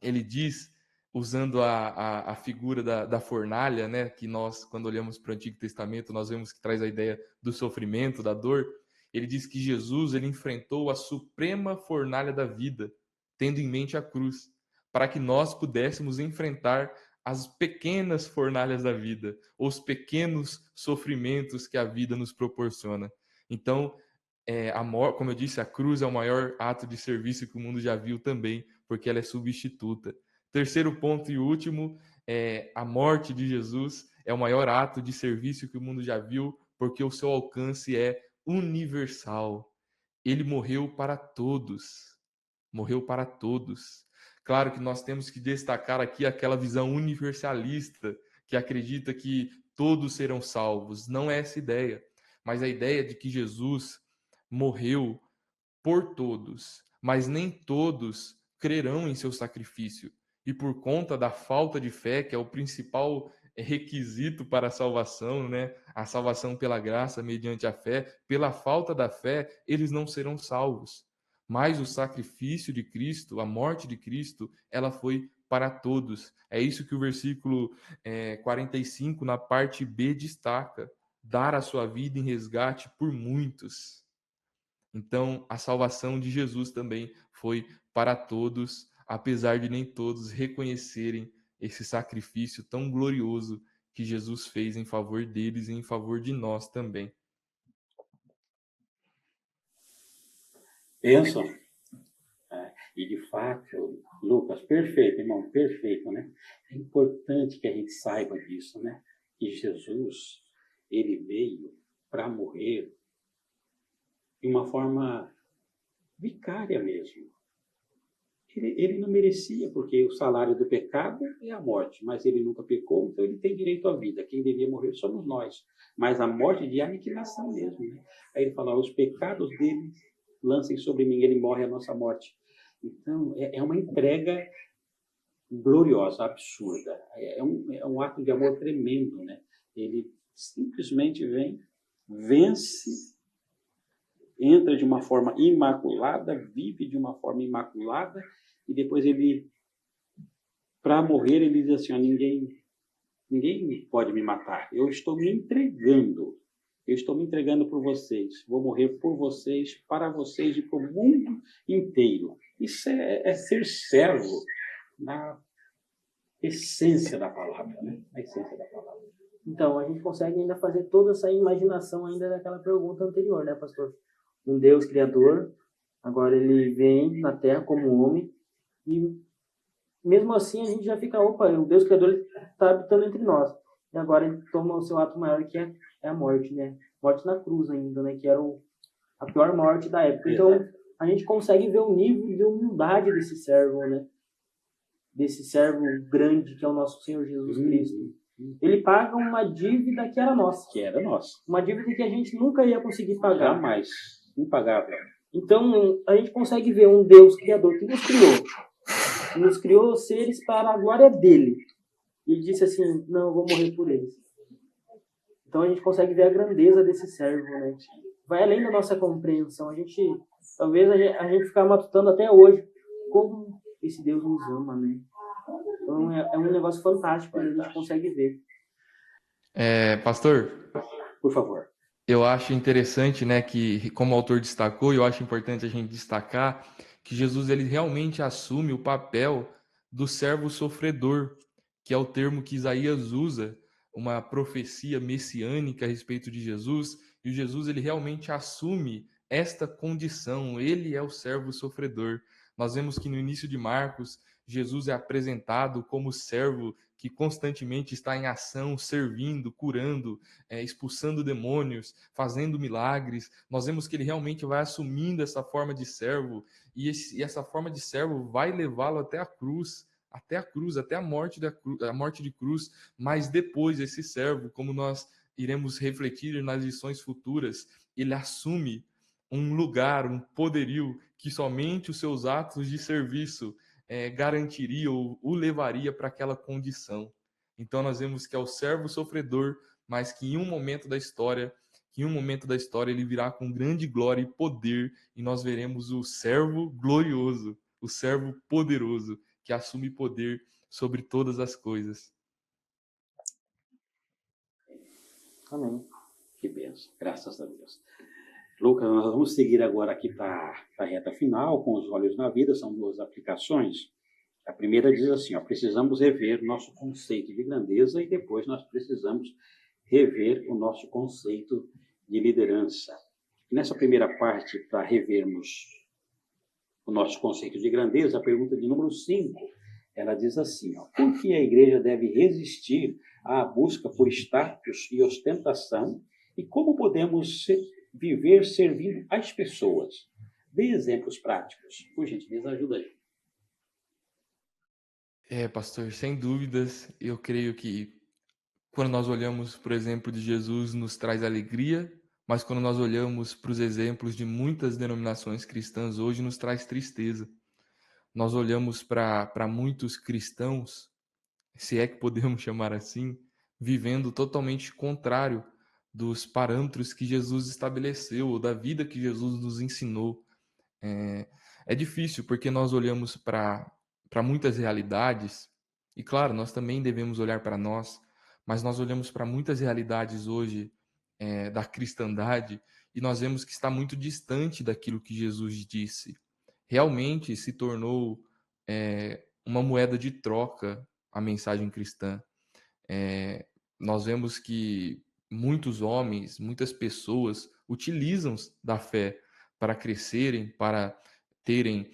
ele diz, usando a figura da fornalha, né, que nós, quando olhamos para o Antigo Testamento, nós vemos que traz a ideia do sofrimento, da dor. Ele diz que Jesus ele enfrentou a suprema fornalha da vida, tendo em mente a cruz, para que nós pudéssemos enfrentar as pequenas fornalhas da vida, os pequenos sofrimentos que a vida nos proporciona. Então, como eu disse, a cruz é o maior ato de serviço que o mundo já viu também, porque ela é substituta. Terceiro ponto e último a morte de Jesus é o maior ato de serviço que o mundo já viu, porque o seu alcance é universal. Ele morreu para todos. Morreu para todos. Claro que nós temos que destacar aqui aquela visão universalista que acredita que todos serão salvos. Não é essa ideia, mas a ideia de que Jesus morreu por todos, mas nem todos crerão em seu sacrifício. E por conta da falta de fé, que é o principal requisito para a salvação, né? A salvação pela graça mediante a fé, pela falta da fé, eles não serão salvos. Mas o sacrifício de Cristo, a morte de Cristo, ela foi para todos. É isso que o versículo 45, na parte B, destaca. Dar a sua vida em resgate por muitos. Então, a salvação de Jesus também foi para todos, apesar de nem todos reconhecerem esse sacrifício tão glorioso que Jesus fez em favor deles e em favor de nós também.
Pensam? E de fato, Lucas, perfeito, irmão, perfeito, né? É importante que a gente saiba disso, né? Que Jesus, ele veio para morrer de uma forma vicária mesmo. Ele não merecia, porque o salário do pecado é a morte, mas ele nunca pecou, então ele tem direito à vida. Quem devia morrer somos nós. Mas a morte de aniquilação mesmo, né? Aí ele fala, os pecados dele lancem sobre mim, ele morre a nossa morte. Então, é uma entrega gloriosa, absurda. É um ato de amor tremendo, né? Ele simplesmente vem, vence, entra de uma forma imaculada, vive de uma forma imaculada, e depois ele, para morrer, ele diz assim, ó, ninguém pode me matar, eu estou me entregando por vocês, vou morrer por vocês, para vocês e para o mundo inteiro. Isso é ser servo na essência da palavra, né? A essência da palavra.
Então, a gente consegue ainda fazer toda essa imaginação ainda daquela pergunta anterior, né, pastor? Um Deus criador, agora ele vem na Terra como homem, e mesmo assim a gente já fica, opa, o Deus criador está habitando entre nós. E agora ele toma o seu ato maior, que é a morte, né? Morte na cruz ainda, né? Que era a pior morte da época. Então, a gente consegue ver o nível de humildade desse servo, né? Desse servo grande que é o nosso Senhor Jesus Cristo. Ele paga uma dívida que era nossa.
Que era nossa.
Uma dívida que a gente nunca ia conseguir pagar.
Jamais. Impagável.
Então, a gente consegue ver um Deus criador que nos criou. Que nos criou seres para a glória dele. E disse assim, não, eu vou morrer por eles. Então, a gente consegue ver a grandeza desse servo, né? Vai além da nossa compreensão. Talvez a gente ficar matutando até hoje como esse Deus nos ama, né? Então, é um negócio fantástico, a gente consegue ver.
Pastor,
por favor.
Eu acho interessante, né, que como o autor destacou, eu acho importante a gente destacar que Jesus ele realmente assume o papel do servo sofredor, que é o termo que Isaías usa, uma profecia messiânica a respeito de Jesus, e o Jesus ele realmente assume esta condição, ele é o servo sofredor. Nós vemos que no início de Marcos, Jesus é apresentado como servo que constantemente está em ação, servindo, curando, expulsando demônios, fazendo milagres. Nós vemos que ele realmente vai assumindo essa forma de servo, e essa forma de servo vai levá-lo até a cruz, até a morte de cruz. Mas depois esse servo, como nós iremos refletir nas lições futuras, ele assume um lugar, um poderio que somente os seus atos de serviço garantiria ou o levaria para aquela condição. Então nós vemos que é o servo sofredor, mas que em um momento da história ele virá com grande glória e poder, e nós veremos o servo glorioso, o servo poderoso, que assume poder sobre todas as coisas.
Amém.
Que bênção, graças a Deus. Lucas, nós vamos seguir agora aqui para a reta final, com os olhos na vida, são 2 aplicações. A primeira diz assim, ó, precisamos rever nosso conceito de grandeza e depois nós precisamos rever o nosso conceito de liderança. Nessa primeira parte, para revermos o nosso conceito de grandeza, a pergunta de número 5 Ela diz assim, ó, por que a igreja deve resistir à busca por status e ostentação e como podemos viver servindo as pessoas? Dê exemplos práticos. Por gentileza, ajuda aí.
Pastor, sem dúvidas, eu creio que quando nós olhamos para o exemplo de Jesus, nos traz alegria, mas quando nós olhamos para os exemplos de muitas denominações cristãs hoje, nos traz tristeza. Nós olhamos para muitos cristãos, se é que podemos chamar assim, vivendo totalmente contrário dos parâmetros que Jesus estabeleceu, ou da vida que Jesus nos ensinou. É difícil porque nós olhamos para muitas realidades, e claro, nós também devemos olhar para nós, mas nós olhamos para muitas realidades hoje da cristandade e nós vemos que está muito distante daquilo que Jesus disse. Realmente se tornou uma moeda de troca a mensagem cristã. Nós vemos que muitos homens, muitas pessoas utilizam da fé para crescerem, para terem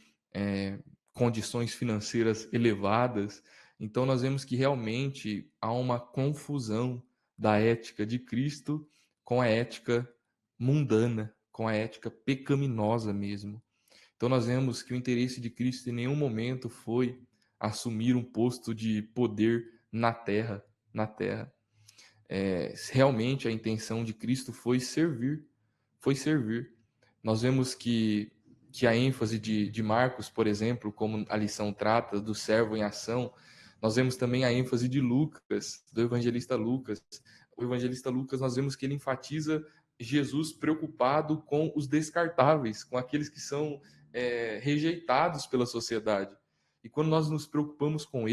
condições financeiras elevadas. Então, nós vemos que realmente há uma confusão da ética de Cristo com a ética mundana, com a ética pecaminosa mesmo. Então, nós vemos que o interesse de Cristo em nenhum momento foi assumir um posto de poder na terra. Realmente a intenção de Cristo foi servir. Nós vemos que a ênfase de Marcos, por exemplo, como a lição trata do servo em ação, nós vemos também a ênfase de Lucas, do evangelista Lucas. O evangelista Lucas, nós vemos que ele enfatiza Jesus preocupado com os descartáveis, com aqueles que são rejeitados pela sociedade. E quando nós nos preocupamos com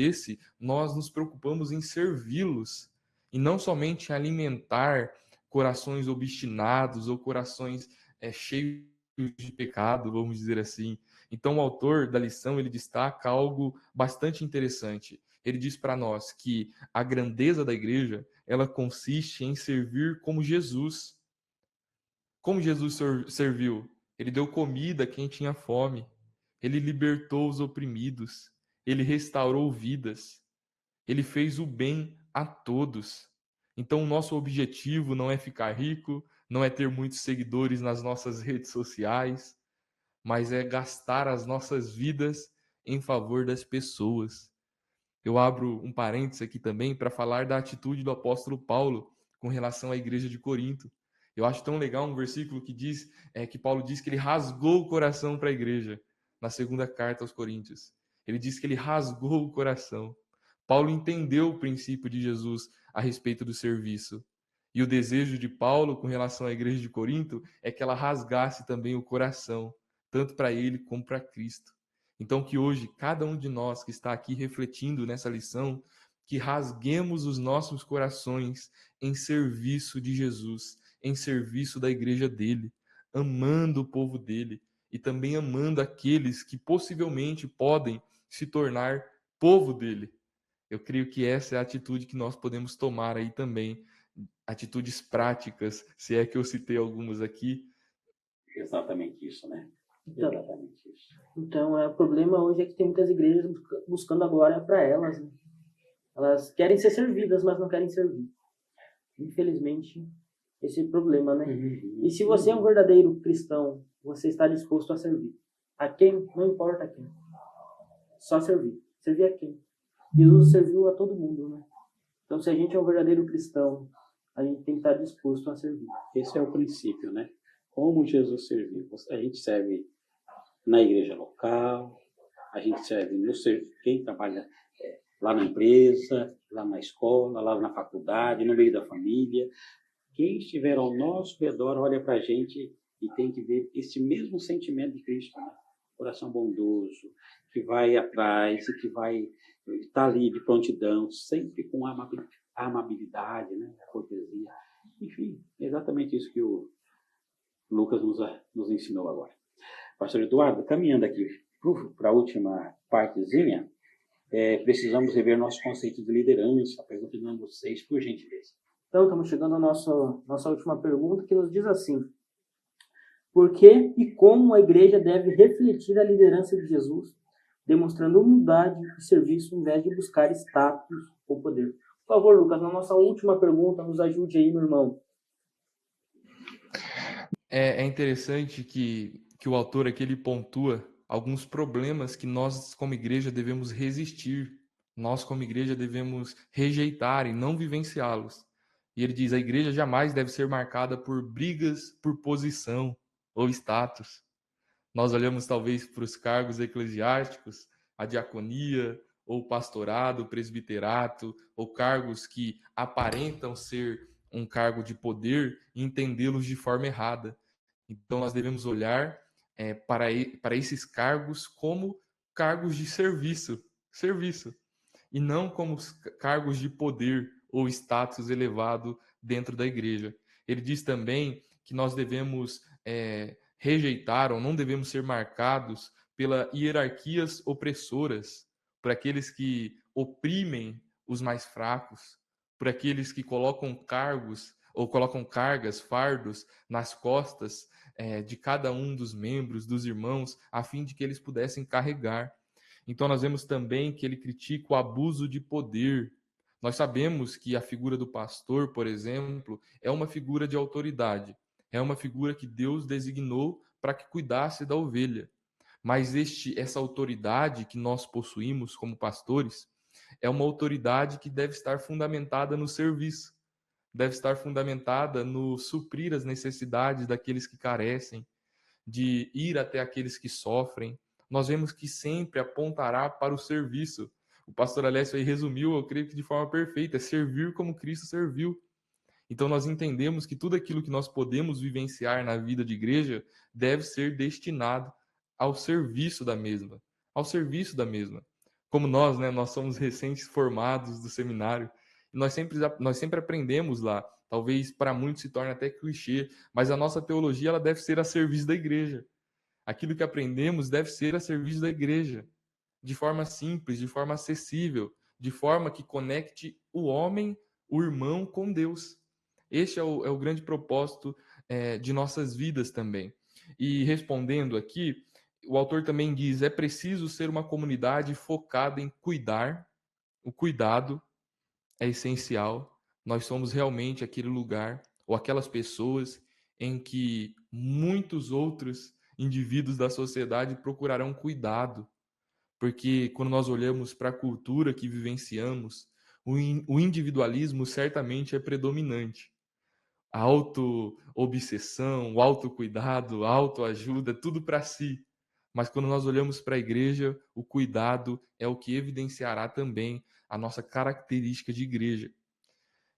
nós nos preocupamos em servi-los, e não somente em alimentar corações obstinados ou corações cheios de pecado, vamos dizer assim. Então, o autor da lição, ele destaca algo bastante interessante. Ele diz para nós que a grandeza da igreja, ela consiste em servir como Jesus. Como Jesus serviu? Ele deu comida a quem tinha fome. Ele libertou os oprimidos. Ele restaurou vidas. Ele fez o bem a todos. Então, o nosso objetivo não é ficar rico, não é ter muitos seguidores nas nossas redes sociais, mas é gastar as nossas vidas em favor das pessoas. Eu abro um parênteses aqui também para falar da atitude do apóstolo Paulo com relação à igreja de Corinto. Eu acho tão legal um versículo que diz que Paulo diz que ele rasgou o coração para a igreja, na segunda carta aos Coríntios. Ele diz que ele rasgou o coração. Paulo entendeu o princípio de Jesus a respeito do serviço. E o desejo de Paulo com relação à igreja de Corinto é que ela rasgasse também o coração, tanto para ele como para Cristo. Então, que hoje, cada um de nós que está aqui refletindo nessa lição, que rasguemos os nossos corações em serviço de Jesus, em serviço da igreja dele, amando o povo dele e também amando aqueles que possivelmente podem se tornar povo dele. Eu creio que essa é a atitude que nós podemos tomar aí também, atitudes práticas, se é que eu citei algumas aqui.
Exatamente isso, né?
Então,
Exatamente isso.
Então, o problema hoje é que tem muitas igrejas buscando a glória para elas, né? Elas querem ser servidas, mas não querem servir. Infelizmente, esse é o problema, né? E se você é um verdadeiro cristão, você está disposto a servir. A quem? Não importa a quem. Só servir. Servir a quem? Jesus serviu a todo mundo, né? Então, se a gente é um verdadeiro cristão, a gente tem que estar disposto a servir.
Esse é o princípio, né? Como Jesus serviu. A gente serve na igreja local, a gente serve quem trabalha lá na empresa, lá na escola, lá na faculdade, no meio da família. Quem estiver ao nosso redor olha para a gente e tem que ver esse mesmo sentimento de Cristo, né? Coração bondoso, que vai atrás e que vai estar ali de prontidão, sempre com amabilidade, né? Cortesia. Enfim, é exatamente isso que o Lucas nos ensinou agora. Pastor Eduardo, caminhando aqui para a última partezinha, precisamos rever nosso conceito de liderança. Pergunta de número 6, por gentileza.
Então, estamos chegando à nossa última pergunta, que nos diz assim: por que e como a igreja deve refletir a liderança de Jesus demonstrando humildade e serviço ao invés de buscar status ou poder. Por favor, Lucas, na nossa última pergunta, nos ajude aí, meu irmão.
É interessante que o autor aqui ele pontua alguns problemas que nós, como igreja, devemos resistir. Nós, como igreja, devemos rejeitar e não vivenciá-los. E ele diz: a igreja jamais deve ser marcada por brigas por posição ou status. Nós olhamos talvez para os cargos eclesiásticos, a diaconia, ou pastorado, presbiterato, ou cargos que aparentam ser um cargo de poder e entendê-los de forma errada. Então, nós devemos olhar para esses cargos como cargos de serviço, e não como cargos de poder ou status elevado dentro da igreja. Ele diz também que nós devemos rejeitar ou não devemos ser marcados pelas hierarquias opressoras, por aqueles que oprimem os mais fracos, por aqueles que colocam cargos ou colocam cargas, fardos nas costas de cada um dos membros, dos irmãos, a fim de que eles pudessem carregar. Então nós vemos também que ele critica o abuso de poder. Nós sabemos que a figura do pastor, por exemplo, é uma figura de autoridade, é uma figura que Deus designou para que cuidasse da ovelha. Mas essa autoridade que nós possuímos como pastores é uma autoridade que deve estar fundamentada no serviço, deve estar fundamentada no suprir as necessidades daqueles que carecem, de ir até aqueles que sofrem. Nós vemos que sempre apontará para o serviço. O pastor Alessio aí resumiu, eu creio que de forma perfeita, é servir como Cristo serviu. Então nós entendemos que tudo aquilo que nós podemos vivenciar na vida de igreja deve ser destinado ao serviço da mesma, ao serviço da mesma. Como nós, né, nós somos recentes formados do seminário, e nós sempre aprendemos lá. Talvez para muitos se torne até clichê, mas a nossa teologia ela deve ser a serviço da igreja. Aquilo que aprendemos deve ser a serviço da igreja, de forma simples, de forma acessível, de forma que conecte o homem, o irmão, com Deus. Este é o grande propósito de nossas vidas também. E respondendo aqui, o autor também diz: é preciso ser uma comunidade focada em cuidar, o cuidado é essencial. Nós somos realmente aquele lugar ou aquelas pessoas em que muitos outros indivíduos da sociedade procurarão cuidado, porque quando nós olhamos para a cultura que vivenciamos, o individualismo certamente é predominante. A auto-obsessão, o autocuidado, a autoajuda, tudo para si. Mas quando nós olhamos para a igreja, o cuidado é o que evidenciará também a nossa característica de igreja.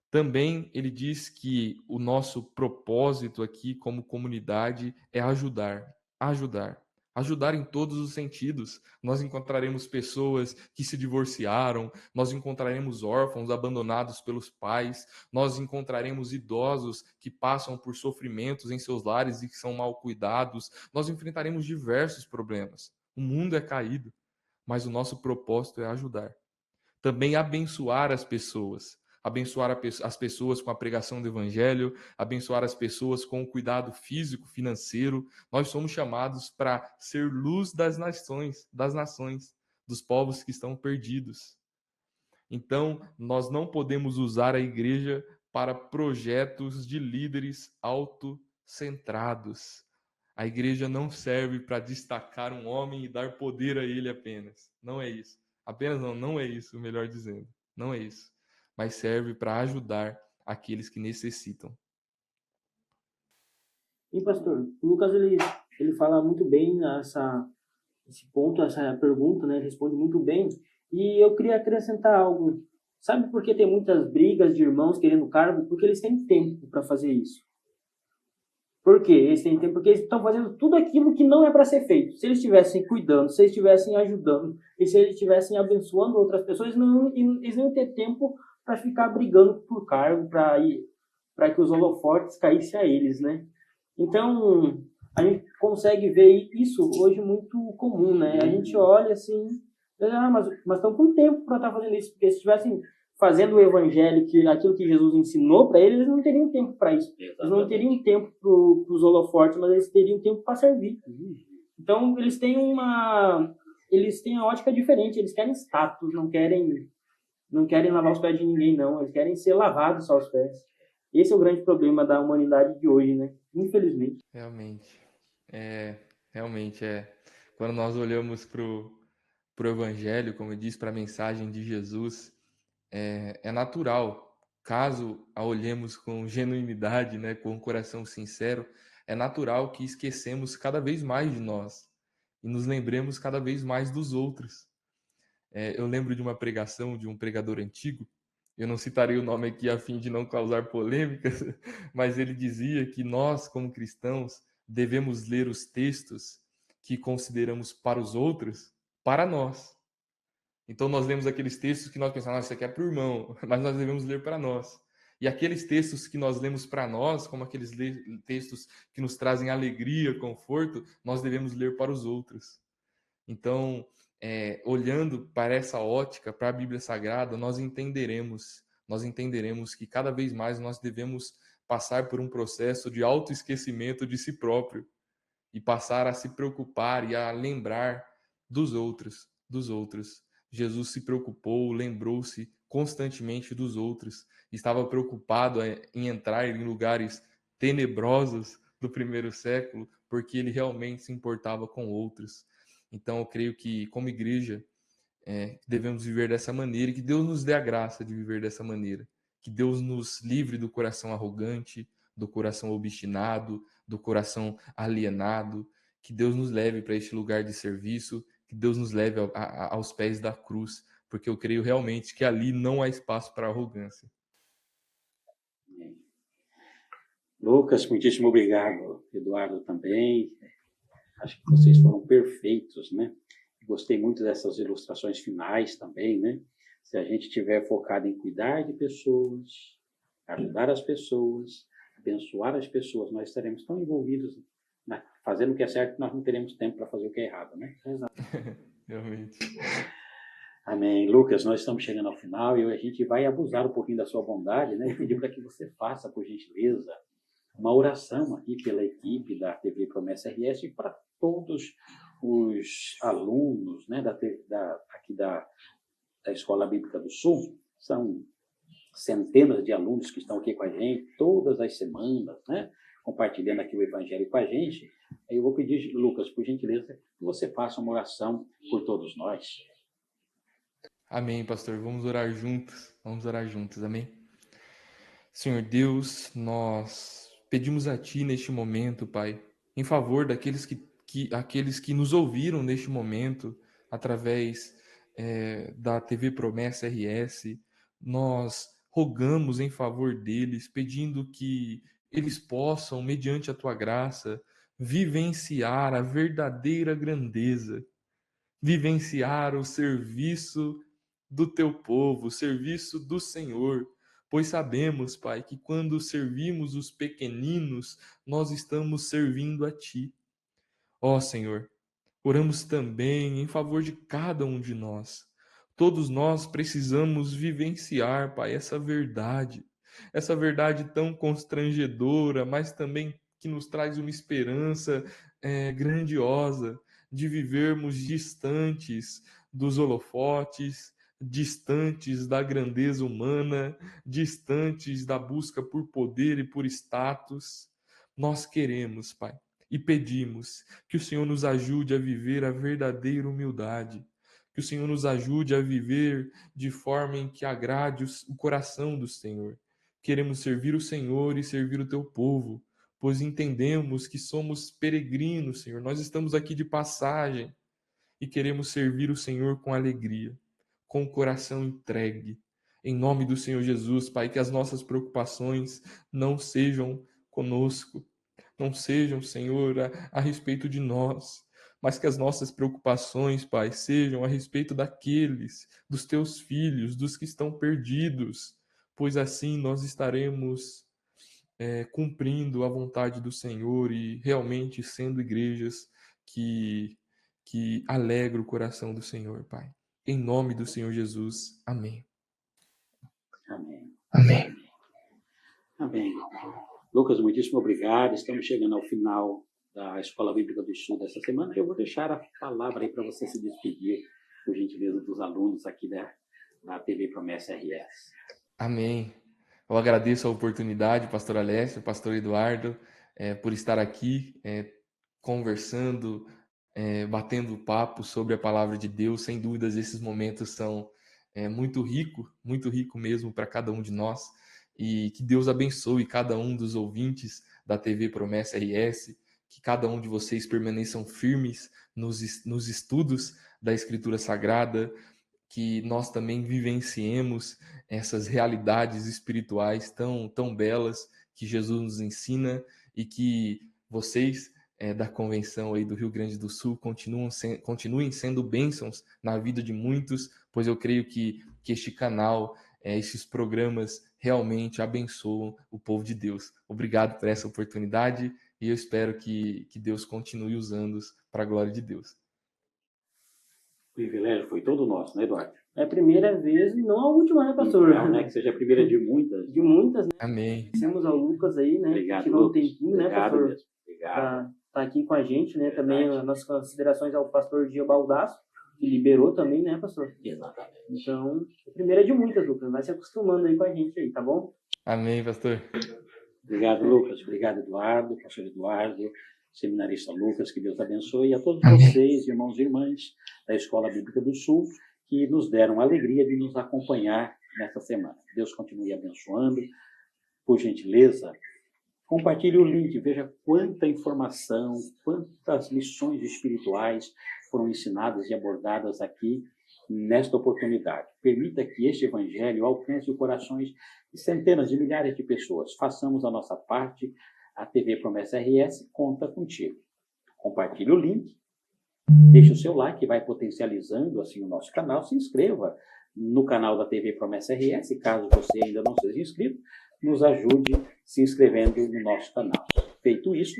Também ele diz que o nosso propósito aqui como comunidade é ajudar em todos os sentidos. Nós encontraremos pessoas que se divorciaram, nós encontraremos órfãos abandonados pelos pais, nós encontraremos idosos que passam por sofrimentos em seus lares e que são mal cuidados, nós enfrentaremos diversos problemas. O mundo é caído, mas o nosso propósito é ajudar. Também abençoar as pessoas as pessoas com a pregação do evangelho, abençoar as pessoas com o cuidado físico, financeiro. Nós somos chamados para ser luz das nações, dos povos que estão perdidos. Então, nós não podemos usar a igreja para projetos de líderes autocentrados. A igreja não serve para destacar um homem e dar poder a ele apenas. Não é isso. Não é isso, melhor dizendo. Não é isso. Mas serve para ajudar aqueles que necessitam.
E pastor, o Lucas ele fala muito bem esse ponto, essa pergunta, né? Ele responde muito bem. E eu queria acrescentar algo. Sabe por que tem muitas brigas de irmãos querendo cargo? Porque eles têm tempo para fazer isso. Por quê? Eles têm tempo porque eles estão fazendo tudo aquilo que não é para ser feito. Se eles estivessem cuidando, se eles estivessem ajudando, e se eles estivessem abençoando outras pessoas, eles não iam ter tempo para ficar brigando por cargo, para que os holofotes caíssem a eles, né? Então, a gente consegue ver isso hoje muito comum, né? A gente olha assim, mas estão com tempo para estar fazendo isso, porque se estivessem fazendo o evangelho, aquilo que Jesus ensinou para eles não teriam tempo para isso. Eles não teriam tempo para os holofotes, mas eles teriam tempo para servir. Então, eles têm eles têm a ótica diferente, eles querem status, não querem lavar os pés de ninguém, não. Eles querem ser lavados só os pés. Esse é o grande problema da humanidade de hoje, né? Infelizmente.
Realmente é. Quando nós olhamos pro Evangelho, como eu disse, para a mensagem de Jesus, é natural, caso a olhemos com genuinidade, né, com um coração sincero, é natural que esquecemos cada vez mais de nós e nos lembremos cada vez mais dos outros. Eu lembro de uma pregação de um pregador antigo, eu não citarei o nome aqui a fim de não causar polêmicas, mas ele dizia que nós, como cristãos, devemos ler os textos que consideramos para os outros, para nós. Então nós lemos aqueles textos que nós pensamos, isso aqui é para o irmão, mas nós devemos ler para nós. E aqueles textos que nós lemos para nós, como aqueles textos que nos trazem alegria, conforto, nós devemos ler para os outros. Então, olhando para essa ótica, para a Bíblia Sagrada, nós entenderemos que cada vez mais nós devemos passar por um processo de autoesquecimento de si próprio e passar a se preocupar e a lembrar dos outros. Jesus se preocupou, lembrou-se constantemente dos outros, estava preocupado em entrar em lugares tenebrosos do primeiro século, porque ele realmente se importava com outros. Então, eu creio que, como igreja, devemos viver dessa maneira e que Deus nos dê a graça de viver dessa maneira. Que Deus nos livre do coração arrogante, do coração obstinado, do coração alienado. Que Deus nos leve para este lugar de serviço, que Deus nos leve aos pés da cruz, porque eu creio realmente que ali não há espaço para arrogância.
Lucas, muitíssimo obrigado. Eduardo também. Acho que vocês foram perfeitos, né? Gostei muito dessas ilustrações finais também, né? Se a gente estiver focado em cuidar de pessoas, ajudar as pessoas, abençoar as pessoas, nós estaremos tão envolvidos fazendo o que é certo que nós não teremos tempo para fazer o que é errado, né?
Exato.
Realmente.
Amém. Lucas, nós estamos chegando ao final e a gente vai abusar um pouquinho da sua bondade, né? E pedir para que você faça, por gentileza, uma oração aqui pela equipe da TV Promessa RS e para todos os alunos, né, aqui da Escola Bíblica do Sul. São centenas de alunos que estão aqui com a gente todas as semanas, né, compartilhando aqui o Evangelho com a gente. Aí eu vou pedir, Lucas, por gentileza, que você faça uma oração por todos nós.
Amém, pastor. Vamos orar juntos. Amém? Senhor Deus, nós pedimos a Ti neste momento, Pai, em favor daqueles aqueles que nos ouviram neste momento, através da TV Promessa RS, nós rogamos em favor deles, pedindo que eles possam, mediante a Tua graça, vivenciar a verdadeira grandeza, vivenciar o serviço do Teu povo, o serviço do Senhor, pois sabemos, Pai, que quando servimos os pequeninos, nós estamos servindo a Ti. Ó Senhor, oramos também em favor de cada um de nós. Todos nós precisamos vivenciar, Pai, essa verdade tão constrangedora, mas também que nos traz uma esperança grandiosa de vivermos distantes dos holofotes, distantes da grandeza humana, distantes da busca por poder e por status. Nós queremos, Pai, e pedimos que o Senhor nos ajude a viver a verdadeira humildade, que o Senhor nos ajude a viver de forma em que agrade o coração do Senhor. Queremos servir o Senhor e servir o Teu povo, pois entendemos que somos peregrinos, Senhor. Nós estamos aqui de passagem e queremos servir o Senhor com alegria, com o coração entregue. Em nome do Senhor Jesus, Pai, que as nossas preocupações não sejam conosco, não sejam, Senhor, a respeito de nós, mas que as nossas preocupações, Pai, sejam a respeito daqueles, dos Teus filhos, dos que estão perdidos, pois assim nós estaremos cumprindo a vontade do Senhor e realmente sendo igrejas que alegram o coração do Senhor, Pai. Em nome do Senhor Jesus. Amém.
Amém.
Amém.
Amém. Lucas, muitíssimo obrigado. Estamos chegando ao final da Escola Bíblica do Sul dessa semana. Eu vou deixar a palavra aí para você se despedir, por gentileza, dos alunos aqui da TV Promessa RS.
Amém. Eu agradeço a oportunidade, pastor Alessio, pastor Eduardo, por estar aqui conversando, batendo papo sobre a palavra de Deus. Sem dúvidas, esses momentos são muito rico mesmo para cada um de nós. E que Deus abençoe cada um dos ouvintes da TV Promessa RS, que cada um de vocês permaneçam firmes nos estudos da Escritura Sagrada, que nós também vivenciemos essas realidades espirituais tão belas que Jesus nos ensina, e que vocês da convenção aí do Rio Grande do Sul continuem sendo bênçãos na vida de muitos, pois eu creio que este canal, esses programas realmente abençoam o povo de Deus. Obrigado por essa oportunidade e eu espero que Deus continue usando-os para a glória de Deus.
O privilégio foi todo nosso, né, Eduardo?
É a primeira vez e não a última, né, pastor?
Não, né? Que seja a primeira de muitas.
De muitas, né?
Amém.
Temos ao Lucas aí, né?
Obrigado,
tirou um
Lucas.
tempinho, né,
Obrigado
pastor?
mesmo. Obrigado.
Tá aqui com a gente, né?
Verdade.
Também as nossas considerações ao pastor Gio Baldasso, que liberou também, né, pastor?
Exatamente.
Então, a primeira de muitas, Lucas. Vai se acostumando aí com a gente aí, tá bom?
Amém, pastor.
Obrigado, Lucas. Obrigado, Eduardo, pastor Eduardo, seminarista Lucas, que Deus abençoe. E a todos vocês, irmãos e irmãs da Escola Bíblica do Sul, que nos deram a alegria de nos acompanhar nessa semana. Deus continue abençoando. Por gentileza, compartilhe o link, veja quanta informação, quantas lições espirituais foram ensinadas e abordadas aqui nesta oportunidade. Permita que este evangelho alcance os corações de centenas de milhares de pessoas. Façamos a nossa parte. A TV Promessa RS conta contigo. Compartilhe o link, deixe o seu like, que vai potencializando assim o nosso canal. Se inscreva no canal da TV Promessa RS, caso você ainda não seja inscrito, nos ajude se inscrevendo no nosso canal. Feito isso,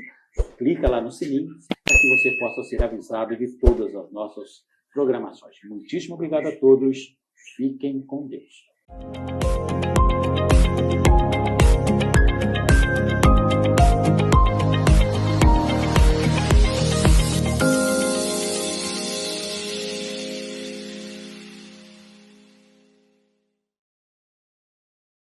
clica lá no sininho para que você possa ser avisado de todas as nossas programações. Muitíssimo obrigado a todos. Fiquem com Deus.